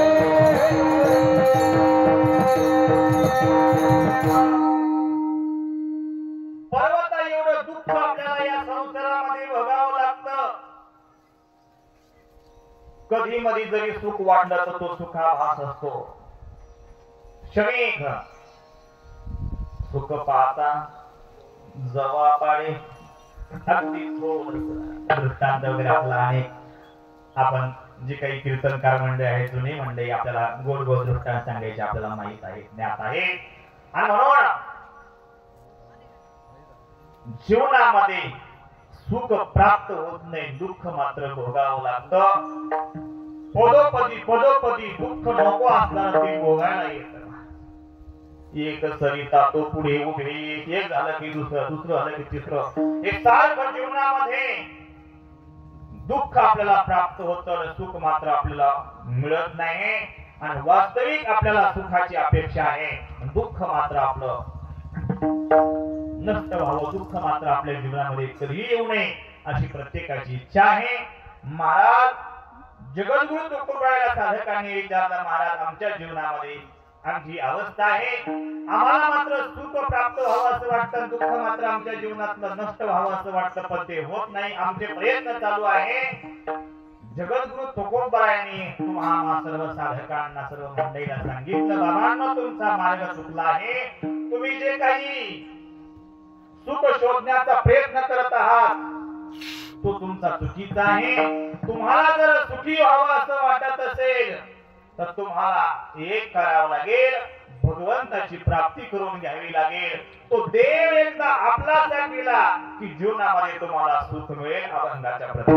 पर्वता एवढं दुःख आपल्याला या संसारामध्ये भोगावं लागतं. कधी मधी जरी सुख वाटलं तर तो सुखाभास असतो. क्षणिक सुख पाहता जवा पाडे अगदी थोडंसं दृष्टांत वगैरे आपला आहे. आपण जे काही कीर्तनकार मंडळी आहे, जुने मंडळी, आपल्याला गोड गोड दृष्टांत सांगायचे आपल्याला माहित आहे, ज्ञात आहे. आणि म्हणून जीवनामध्ये सुख प्राप्त होत नाही, दुःख मात्र भोगावं लागतं. पदोपदी दुःख नको असताना ते भोगायला येतं. एक सरिता तो पुढे उभे, एक झालं की दुसरं झालं की तिसरं, एक सारखं जीवनामध्ये दुःख आपल्याला प्राप्त होतं, सुख मात्र आपल्याला मिळत नाही. आणि वास्तविक आपल्याला सुखाची अपेक्षा आहे, दुःख मात्र आपलं नष्ट व्हावं, दुःख मात्र आपल्या जीवनामध्ये कधीही येऊ नये अशी प्रत्येकाची इच्छा आहे. महाराज जगद्गुरु तुकोबाराया साधकांनी विचारलं, महाराज आमच्या जीवनामध्ये आमची अवस्था आहे, आम्हाला मात्र सुख प्राप्त व्हावं असं वाटतं, दुःख मात्र आमच्या जीवनातलं नष्ट व्हावं असं वाटतं, पण ते होत नाही. आमचे प्रयत्न चालू आहे. जगद्गुरु तुकोबारायांनी तुम्हाला सर्व साधकांना, सर्व मंडळीला सांगितलं, बाबांनो तुमचा मार्ग चुकला आहे. तुम्ही जे काही सुख शोधण्याचा प्रयत्न करत आहात तो तुमचा चुकीचा आहे. तुम्हाला जर सुखी व्हावं असं वाटत असेल तर तुम्हाला एक करावं लागेल, भगवंताची प्राप्ती करून घ्यावी लागेल. तो देव एकदा आपला केला की जीवनामध्ये तुम्हाला सुख मिळेल. अभंगाच्या प्रती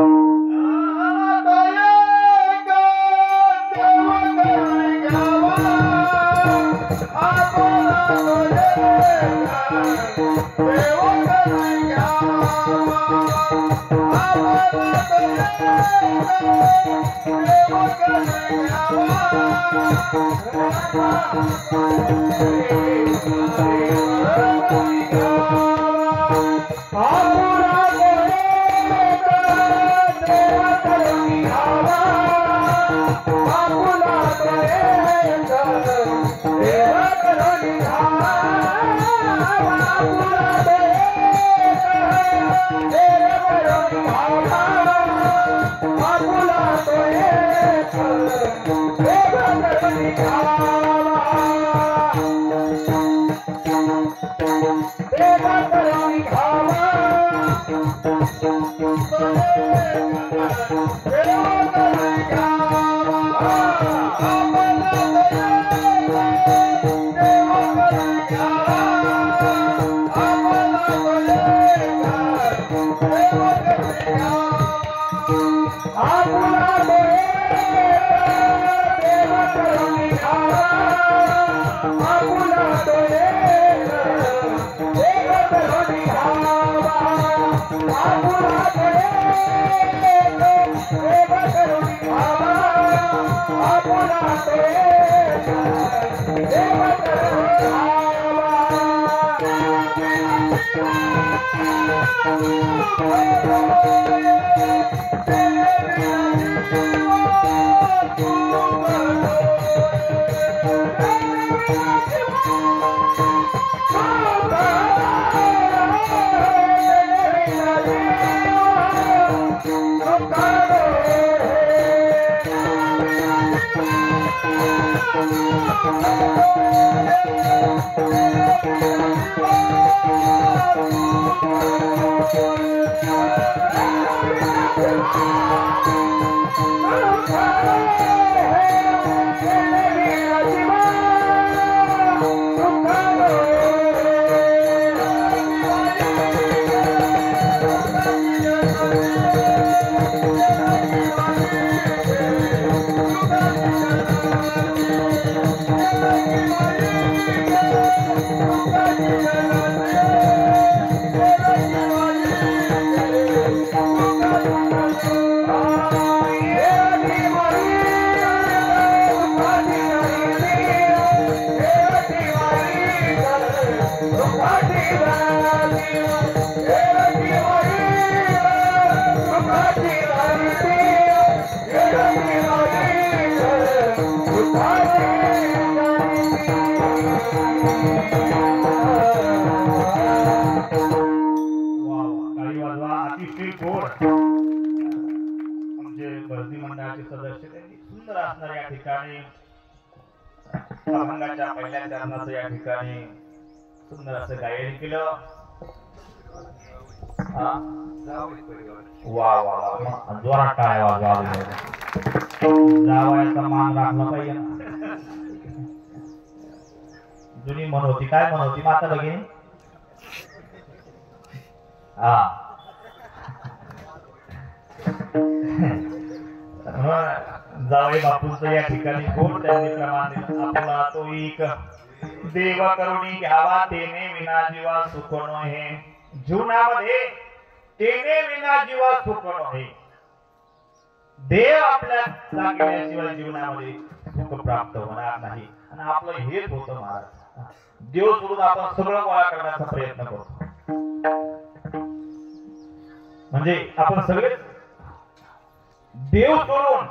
देव अतिशय गोड आमचे भरती मंडळाचे सदस्य त्यांनी सुंदर असणाऱ्या या ठिकाणी अभंगाच्या पहिल्या चरणाचं या ठिकाणी सुंदर असं गायन केलं. वा वा वा जोरात काय वाजवा जावयाचा मान राखला पाहिजे ना. जुनी म्हण होती काय म्हण होती माता भगिनी. हा जावई बापूंचं या ठिकाणी गोड त्यांनी प्रमाण दिलं. आपला तो एक देव करुणी घ्यावा तेने विना जीवा सुख नोहे. जीवनामध्ये तेने विना जीवा सुख नोहे. देव आपल्या सांगण्याशिवाय जीवनामध्ये सुख प्राप्त होणार नाही. आणि आपलं हेच होतं महाराज. देव सोडून आपण सगळं गोळा करण्याचा प्रयत्न करतो. म्हणजे आपण सगळे देव सोडून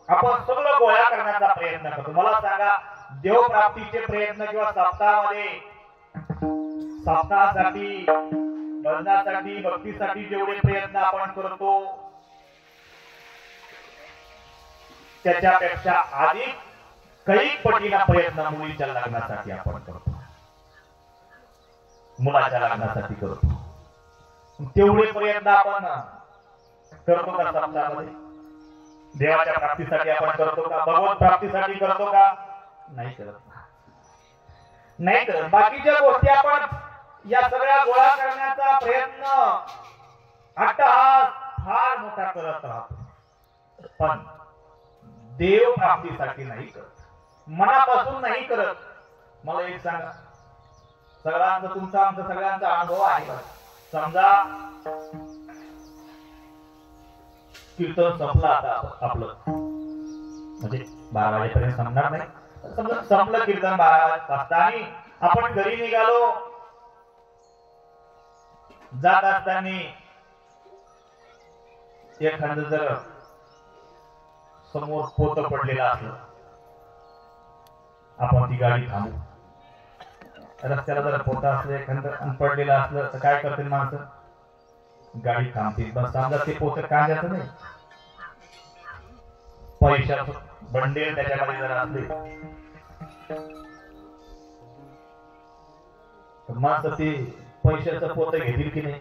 आपण सगळं गोळा करण्याचा प्रयत्न करतो. मला सांगा देव प्राप्तीचे प्रयत्न किंवा सप्ताहासाठी भजनासाठी भक्तीसाठी जेवढे प्रयत्न आपण करतो त्याच्यापेक्षा अधिक काही पटीला प्रयत्न मुलीच्या लग्नासाठी आपण करतो. मुलाच्या लग्नासाठी करतो. तेवढे प्रयत्न आपण करतो का सप्ताहामध्ये. देवाच्या प्राप्तीसाठी आपण करतो का. भगवत प्राप्तीसाठी करतो का. नाही करत. नाही करत. बाकीच्या गोष्टी आपण या सगळ्या गोळा करण्याचा प्रयत्न अट्टहास फार मोठा करत राहतो. पण देव प्राप्तीसाठी नाही करत. मनापासून नाही करत. मला एक सांगा सगळ्यांचा तुमचा आमचा सगळ्यांचा अनुभव आहे. समजा कीर्तन संपलं आता आपलं म्हणजे 12 वाजेपर्यंत संपणार नाही. समजा संपलं कीर्तन 12 वाजता आणि आपण घरी निघालो. जात असताना एखादं जर समोर पोत पडलेलं असलं आपण ती गाडी थांबू. रस्त्याला जर पोता असलं एखादं पडलेलं असलं तर काय करतील माणसं. गाडी थांबतील. पण समजा ते पोत कांद्याचं नाही पैशाचं बंडेल त्याच्यामध्ये जर असले तर माणसं ते पैशाचं पोत घेतील की नाही.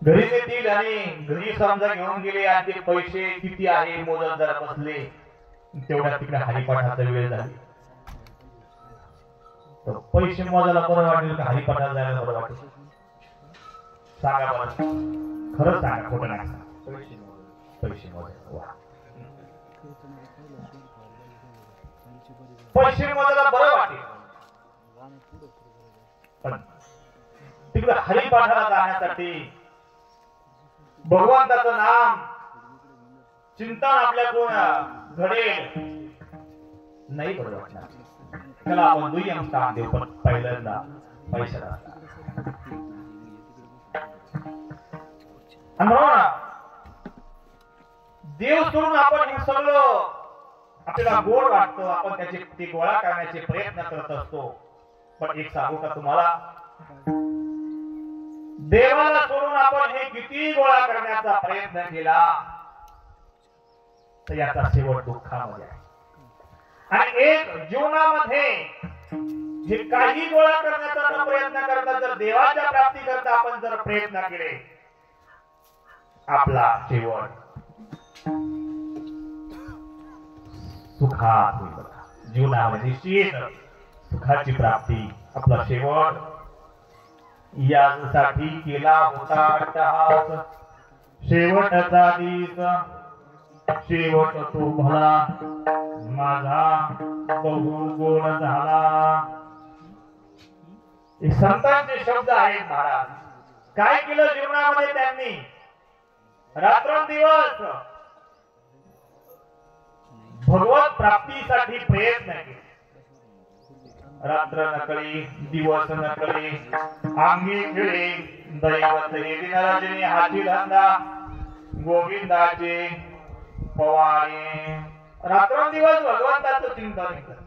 घरी येतील आणि घरी समजा घेऊन गेले आणि ते पैसे किती आहे मोजत जरा बसले तेवढ्या तिकडे हरिपाठाचा वेळ झाली तर पैसे मोजायला बरं वाटेल का हरिपाठाला जायला बरं वाटेल. सांगा बरं खरंच सांगा खोटं नाही सांगा. पैसे मोजायला पैसे मोजायला बरं वाटेल. पण तिकडे हरिपाठाला जाण्यासाठी भगवंताचं नाम चिंतन आपल्या कोण घडेल नाही बरं वाटणार. त्याला आपण दुय्यम स्थान देऊ. पण पहिल्यांदा पैशाला. आणि म्हणून देव सोडून आपण हे सगळं आपल्याला गोड वाटतं, आपण त्याचे ते गोळा करण्याचे प्रयत्न करत असतो. पण एक सांगू का तुम्हाला, देवाला सोडून आपण हे किती गोळा करण्याचा प्रयत्न केला तर याचा शेवट दुःखामध्ये आहे. आणि एक जीवनामध्ये जे काही गोळा करण्याचा न प्रयत्न करता जर देवाच्या प्राप्ती करता आपण जर प्रयत्न केले, आपला शेवट सुखात होईल. जीवनामध्ये निश्चित सुखाची प्राप्ती, आपला शेवट. यासाठी केला होता अट्टहास, शेवटचा दिस शेवट तो भला, माझा बहु गोड झाला. हे संतांचे शब्द आहेत. महाराज काय केलं जीवनामध्ये त्यांनी? रात्रंदिवस भगवत प्राप्तीसाठी प्रयत्न केले. रात्र नकळी दिवस नकळी, अंगी खेळे दैवत हे दिनराजनी हाची धंदा, गोविंदाचे पवाळे. रात्रंदिवस भगवंताचं चिंतन करत,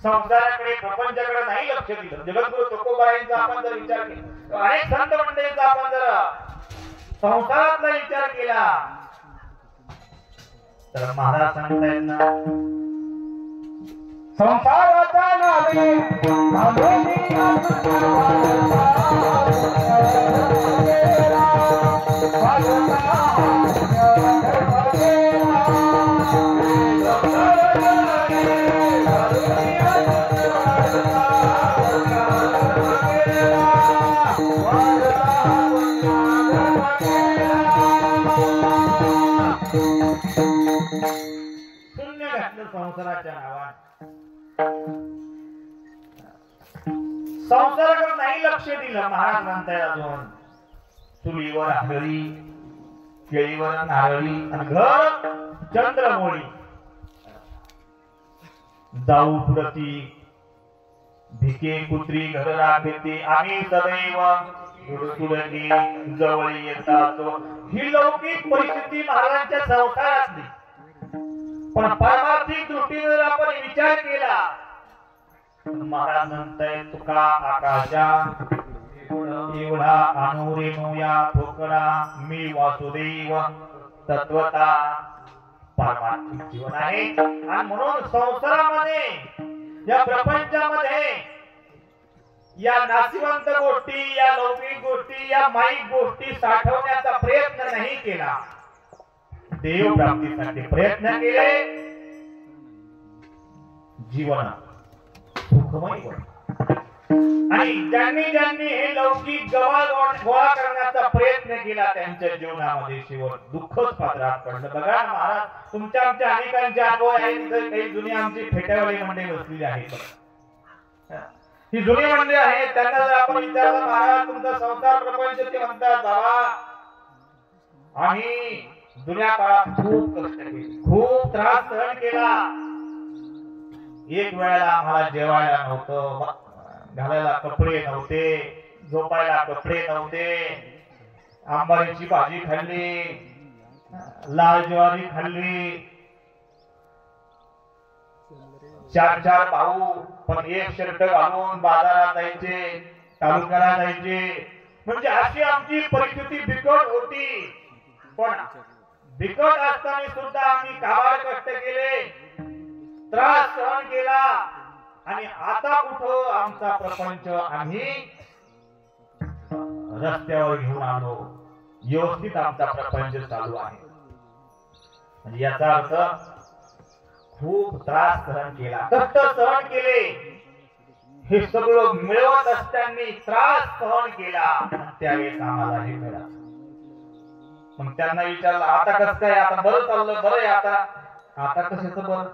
संसाराकडे प्रपंचाकडे नाही लक्ष दिलं. जगद्गुरु तुकोबारायांचा आपण जर विचार केला, अनेक संत मंडळींचा आपण जर संसारातला विचार केला तर महाराज सांगतायत ना, संसाराचा नावे शून्य घातलं संसाराच्या नावात. संसाराकडे नाही लक्ष दिलं. महाराज म्हणताय अजून, चुलीवर हरळी, केळीवर नारळी, आणि घर चंद्रमोळी. जाऊ पुरती भिके कुत्री घर राखते, आम्ही सदैव सुडकी जवळ येतात. ही लौकिक परिस्थिती महाराजांच्या संसारातली. पण पारमार्थिक दृष्टीने जर आपण विचार केला, महाराज म्हणताय, तुका आकाशा एवढा अनुरेणूया ठोकरा, मी वासुदेव तत्वता. पारमार्थिक जीवन आहे. आणि म्हणून संसारामध्ये, या प्रपंचामध्ये, या नाशिवंत गोष्टी, या लौकिक गोष्टी, या माईक गोष्टी साठवण्याचा प्रयत्न नाही केला. देव प्राप्तीसाठी प्रयत्न केले. जीवन सुखमय होईल. आणि ज्यांनी ज्यांनी हे लौकिक गोळा करण्याचा प्रयत्न केला, त्यांच्या जीवनामध्ये शेवट दुःखच पात्रात पडलं. बघा महाराज, तुमच्या आमच्या अनेकांचे अनुभव आहेत. काही जुनी आमची फेट्यावाली मंडळी बसलेली आहेत. ही जुनी मंडळी आहेत. त्यांना जर आपण विचारलं, महाराज तुमचा संसार प्रपंच, ते म्हणतात, बाबा आम्ही जुन्या काळात खूप कष्ट केले, खूप त्रास सहन केला. एक वेळेला आम्हाला जेवायला नव्हतं, घालायला कपडे नव्हते, झोपायला कपडे नव्हते, आंबाडीची भाजी खाल्ली, लाल ज्वारी खाल्ली, 4 भाऊ पण एक शर्ट घालून बाजारात जायचे, तालुक्याला जायचे. म्हणजे अशी आमची परिस्थिती बिकट होती. पण बिकट असताना सुद्धा आम्ही काबाड कष्ट केले, त्रास सहन केला. आणि आता कुठं आमचा प्रपंच आम्ही रस्त्यावर घेऊन आलो, व्यवस्थित आमचा प्रपंच चालू आहे. म्हणजे याचा अर्थ खूप त्रास सहन केला, कष्ट सहन केले. हे सगळं मिळवत असताना त्रास सहन केला, त्यावेळेस आम्हाला हे मिळालं. मग त्यांना विचारलं, आता कसं काय? आता बरं चाललं, बरं आहे आता. आता कशाचं बरं?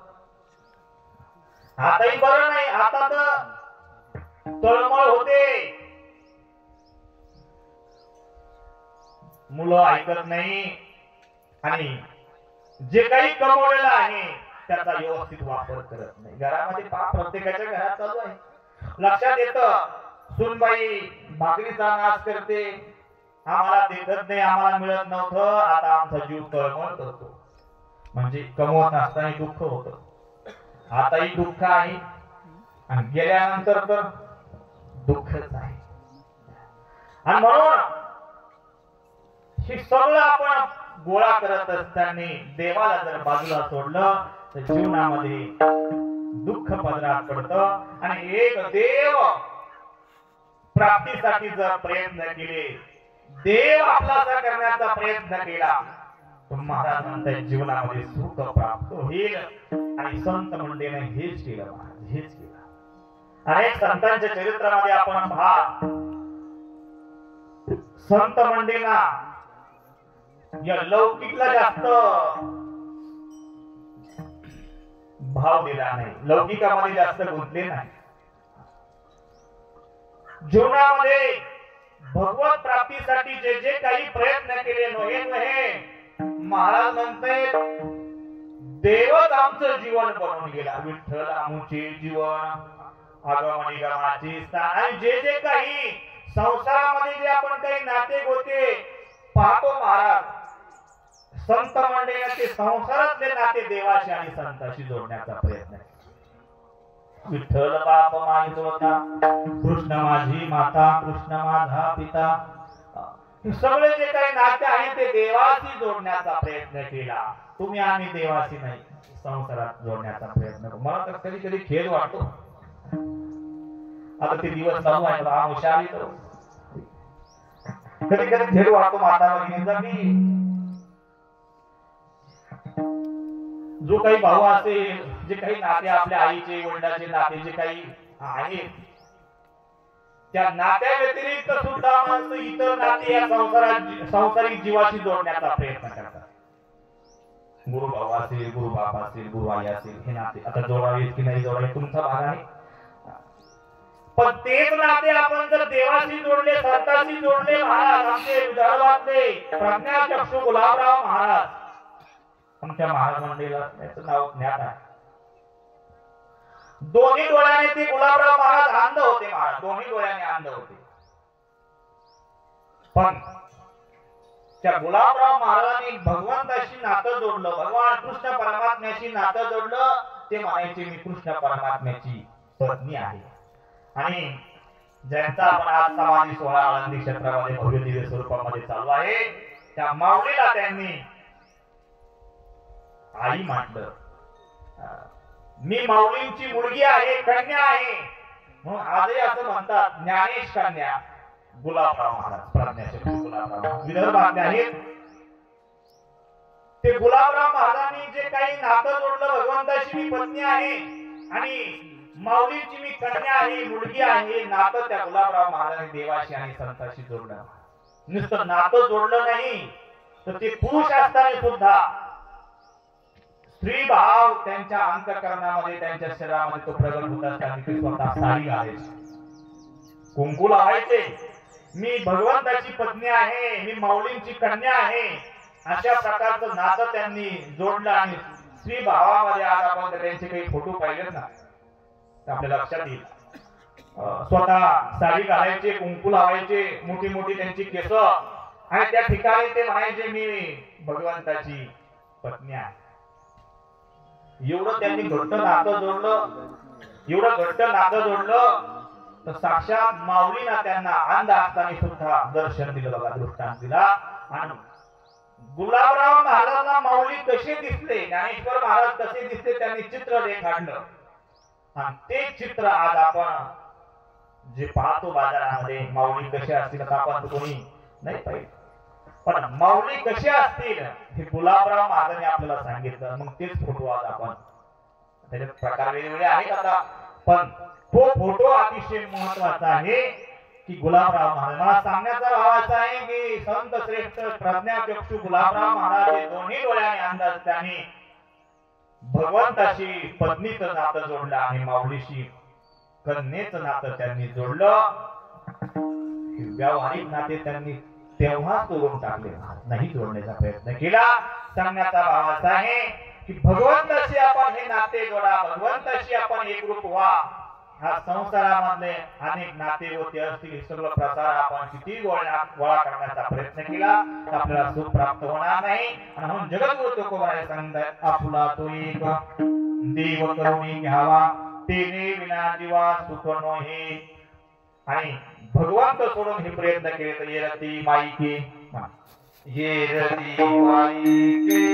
आताही बरं नाही. आता तर तळमळ होते, मुलं ऐकत नाही, आणि जे काही कमवलेलं आहे त्याचा व्यवस्थित वापर करत नाही. घरामध्ये पाप प्रत्येकाच्या घरात चालू आहे. लक्षात येतं सुनबाई भाकरीचा नाश करते, आम्हाला देत नाही, आम्हाला मिळत नव्हतं, आता आमचा जीव तळमळ करतो. म्हणजे कमवत असताना दुःख होतं, आताही दुःख आहे आणि गेल्यानंतर तर दुःखच आहे. आणि म्हणून हे सगळं आपण गोळा करत असताना देवाला जर बाजूला सोडलं तर जीवनामध्ये दुःख पदरात पडतं. आणि एक देव प्राप्तीसाठी जर प्रयत्न केले, देव आपलासा करण्याचा प्रयत्न केला, तर महाराज म्हणतात जीवनामध्ये सुख प्राप्त होईल. आणि संत मंडळीने हेच केलं, महाराज हेच केलं. अनेक संतांच्या चरित्रामध्ये आपण पहा, संत मंडळींना या लौकिकला जास्त भाव दिला नाही, लौकिकामध्ये जास्त गुंतले नाही. जीवनामध्ये भगवत प्राप्तीसाठी जे जे काही प्रयत्न केले नव्हे, महाराज म्हणते देवच आमचं जीवन बनवून गेला. विठ्ठल आमचे जीवन आगमनी गमाची स्थान. आणि जे जे काही संसारामध्ये जे आपण काही नाते गोते पाहतो महाराज, संत मंडळीने संसारातले नाते देवाशी आणि संताशी जोडण्याचा प्रयत्न केला. विठ्ठल बाप माहित होता, कृष्ण माझी माता, कृष्ण माझा पिता, सगळे जे काही नाते आहे ते देवाशी जोडण्याचा प्रयत्न केला. तुम्ही आम्ही देवाशी नाही, संसारात जोडण्याचा प्रयत्न करू. मला तर कधी कधी खेद वाटतो, आता ते दिवस चालू आहे, कधी कधी खेद वाटतो माता भगिनींचा की जो काही भाऊ असेल, जे काही नाते आपल्या आईचे वडिलांचे नाते जे काही आहेत, त्या नात्या व्यतिरिक्त सुद्धा माणसं इतर नाते या संसारिक जीवाशी जोडण्याचा प्रयत्न करतात. गुरु भाऊ असेल, गुरु बाप असेल, गुरु आई असेल, हे नाते आता जोडावेत की नाही जोडावे तुमचा भाग आहे. पण तेच नाते आपण जर देवाशी जोडले, संतांशी जोडले, महाराज आमचे विदर्भातले प्रज्ञाचक्षू गुलाबराव महाराज, आमच्या महाराज मंडळीला त्याचं नाव ज्ञात आहे. दोन्ही डोळ्याने ते गुलाबराव महाराज अंध होते. महाराज दोन्ही डोळ्याने अंध होते, पण त्या गुलाबराव महाराजांनी भगवंताशी नातं जोडलं, भगवान कृष्ण परमात्म्याशी नातं जोडलं. ते म्हणायचे मी कृष्ण परमात्म्याची पत्नी आहे. आणि ज्यांचा आपण आज समाधी सोहळा आळंदी क्षेत्रामध्ये भव्य दिव्य स्वरूपामध्ये चालू आहे, त्या माऊलीला त्यांनी आई म्हटलं. मी माऊलींची मुलगी आहे, कन्या आहे, म्हणून आजही असं म्हणतात ज्ञानेश कन्या गुलाबराव महाराज, प्रज्ञाचक्षू गुलाबराव विदर्भातले आहेत. ते गुलाबराव महाराजांनी जे काही नातं जोडलं, भगवंताशी मी पत्नी आहे आणि माऊलीची मी कन्या आहे, मुलगी आहे, नातं त्या गुलाबराव महाराजांनी देवाशी आणि संतांशी जोडलं. नुसतं नातं जोडलं नाही, तर ते पुरुष असताना सुद्धा स्त्री भाव त्यांच्या अंतःकरणामध्ये, त्यांच्या शरीरामध्ये तो प्रगट होत असताना ते स्वतः साडी घालायचे, कुंकू लावायचे. मी भगवंताची पत्नी आहे, मी माऊलींची कन्या आहे, अशा प्रकारचं नातं त्यांनी जोडलं. आणि स्त्री भावामध्ये आज आपण त्यांचे काही फोटो पाहिलेत ना, आपल्या लक्षात येईल. स्वतः साडी घालायचे, कुंकू लावायचे, मोठी मोठी त्यांची केस, आणि त्या ठिकाणी ते म्हणायचे मी भगवंताची पत्नी आहे. एवढं त्यांनी घट्ट नातं जोडलं, एवढं घट्ट नातं जोडलं, तर साक्षात माऊलीना त्यांना अंध असताना सुद्धा दर्शन दिलं बघा, दृष्टांत दिला. आणि गुलाबराव महाराजांना माऊली कसे दिसले, ज्ञानेश्वर महाराज कसे दिसले, त्यांनी चित्र रेखाटलं. आणि ते चित्र आज आपण जे पाहतो बाजारामध्ये, माऊली कसे असतील आता आपण कोणी नाही पाहिजे, पण माऊली कसे असतील हे गुलाबराव महाराजांनी आपल्याला सांगितलं. मग तेच फोटो आज आपण, त्याचे प्रकार वेगवेगळे आहेत आता, पण तो फोटो अतिशय महत्वाचा आहे की गुलाबराव महाराज. मला सांगण्याचा भाव असा आहे की संत श्रेष्ठ प्रज्ञाचक्षू गुलाबराव महाराज हे दोन्ही डोळ्याने अंध असताना भगवंताशी पत्नीचं नातं जोडलं आणि माऊलीशी कन्येचं नातं त्यांनी जोडलं. व्यावहारिक नाते त्यांनी तेव्हा तोडून टाकले, नाही जोडण्याचा प्रयत्न केला. सांगण्याचा भाव असा आहे की भगवंताशी आपण हे नाते जोडा, भगवंताशी आपण एकरूप व्हा. हा संसारामधले अनेक नाते होते असतील, हे सगळं प्रसार आपण किती गोळा करण्याचा प्रयत्न केला तर आपल्याला सुख प्राप्त होणार नाही. आणि म्हणून जगद्गुरु तुकोबाराय सांगतात, आपुला तो एक देव करुणी घ्यावा, तेने विना जीवा सुख नोहे. आणि भगवंत सोडून हे प्रयत्न केले तर येरती माईके, येरती माईके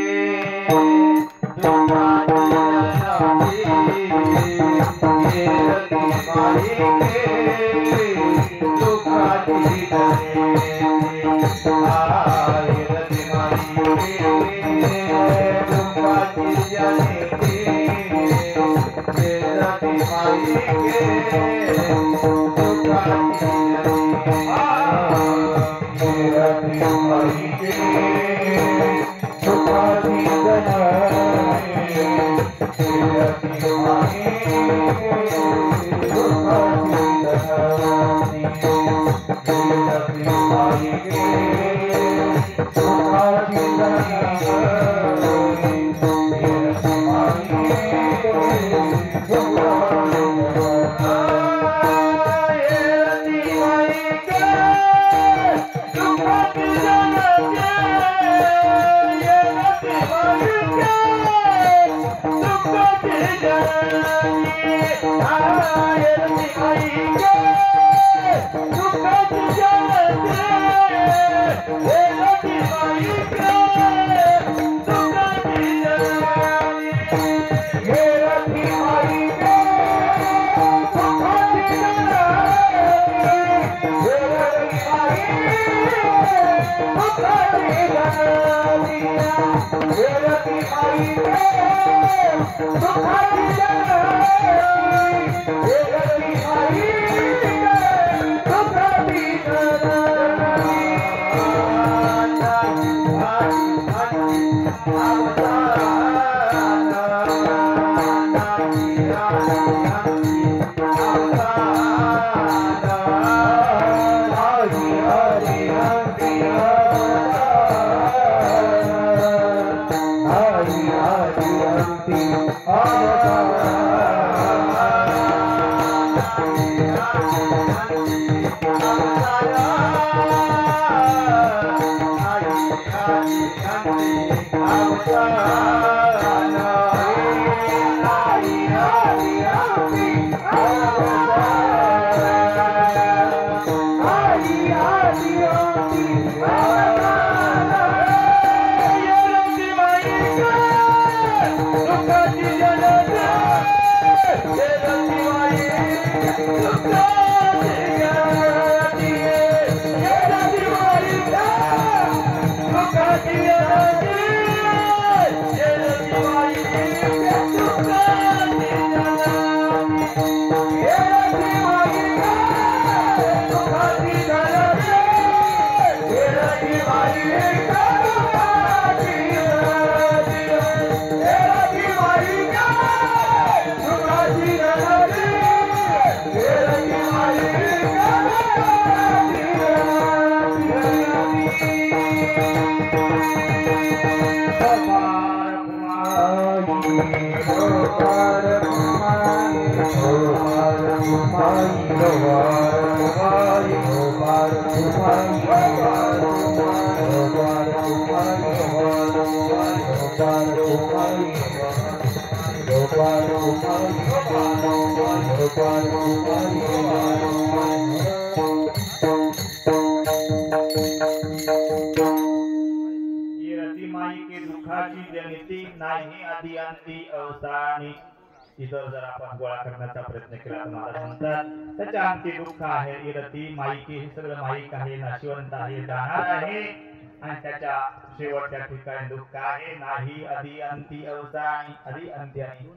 इतर जर आपण गोळा करण्याचा प्रयत्न केला तर महाराज म्हणतात त्याच्या अंती दुःख आहे. इरती माईकी हे सगळं माईक आहे, नाशिवंत आहे, जाणार आहे आणि त्याच्या शेवटच्या ठिकाणी दुःख आहे. नाही आधी अंती अवसानी, आधी अंती आणि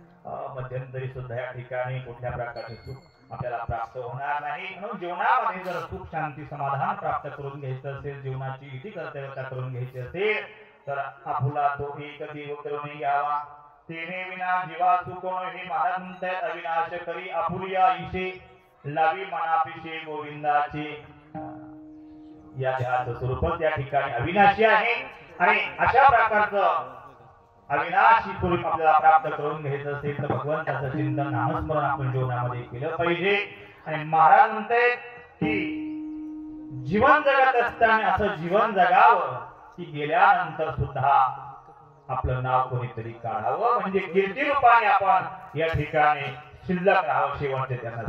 मध्यंतरी सुद्धा या ठिकाणी कुठल्या प्रकारचे सुख आपल्याला प्राप्त होणार नाही. म्हणून जीवनामध्ये जर सुख शांती समाधान प्राप्त करून घ्यायचं असेल, जीवनाची इति कर्तव्यता करून घ्यायची असेल तर आपुला तो एक देव करून घ्यावा, तेने विना जीवा सुकोण. हे महाराज म्हणतात अविनाश करी आपुलिया ईशे लावी मनापिशे गोविंदाचे. या देहाचं स्वरूप त्या ठिकाणी अविनाशी आहे आणि अशा प्रकारचं अविनाशी स्वरूप आपल्याला प्राप्त करून घ्यायचं असेल तर भगवंताचं चिंतन नामस्मरण आपण जीवनामध्ये केलं पाहिजे. आणि महाराज म्हणते की जीवन जगत असताना असं जीवन जगावं की गेल्यानंतर सुद्धा आपलं नाव कोणीतरी काढावं, म्हणजे कीर्ती रूपाने आपण या ठिकाणी शिल्लक राहावं शेवटचे त्यांना.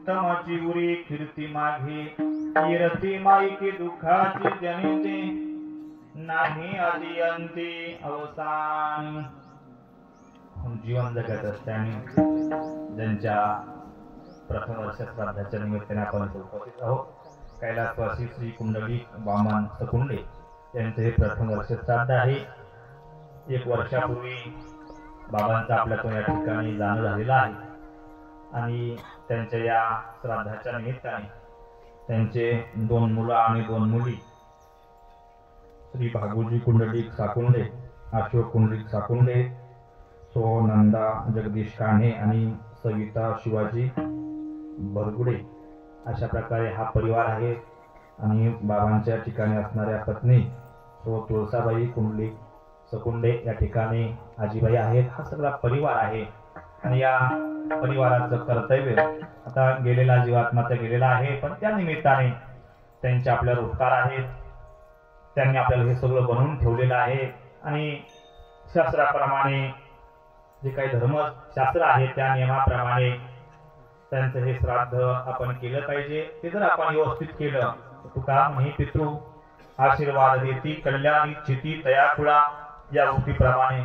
उत्तमाची उरी कीर्ती मागे कीर्ती माईकी दुःखाची जनिते नाही आधी अंती अवसान. जीवन जगत असताना ज्यांच्या प्रथम वर्ष श्राद्धाच्या निमित्ताने आपण उपस्थित आहोत, कैलासवासी श्री कुंडली वामन सकुंडे यांचे हे प्रथम वर्ष श्राद्ध आहे. 1 वर्षापूर्वी बाबांचा आपल्यातून या ठिकाणी जाणं झालेलं आहे आणि त्यांच्या या श्राद्धाच्या निमित्ताने त्यांचे 2 मुलं आणि 2 मुली श्री भागोजी कुंडलिक साकुंडे, अशोक कुंडलिक साकुंडे, सोनंदा जगदीश कान्हे आणि सविता शिवाजी बरगुडे अशा प्रकारे हा परिवार आहे. आणि बाबांच्या ठिकाणी असणाऱ्या पत्नी सो तुळसाबाई कुंडलिक सकुंडे या ठिकाणी आजीबाई आहेत. हा सगळा परिवार आहे आणि या परिवाराचं कर्तव्य आता गेलेला जीवात्मा तर गेलेला आहे, पण त्या निमित्ताने त्यांचे आपल्यावर उपकार आहेत. त्यांनी आपल्याला हे सगळं बनवून ठेवलेलं आहे आणि शास्त्राप्रमाणे जे काही धर्मशास्त्र आहे त्या नियमाप्रमाणे त्यांचं हे श्राद्ध आपण केलं पाहिजे. ते जर आपण व्यवस्थित केलं तुका म्हणे पितृ आशीर्वाद देती कल्याणी चिती तयाकुळा या उक्तीप्रमाणे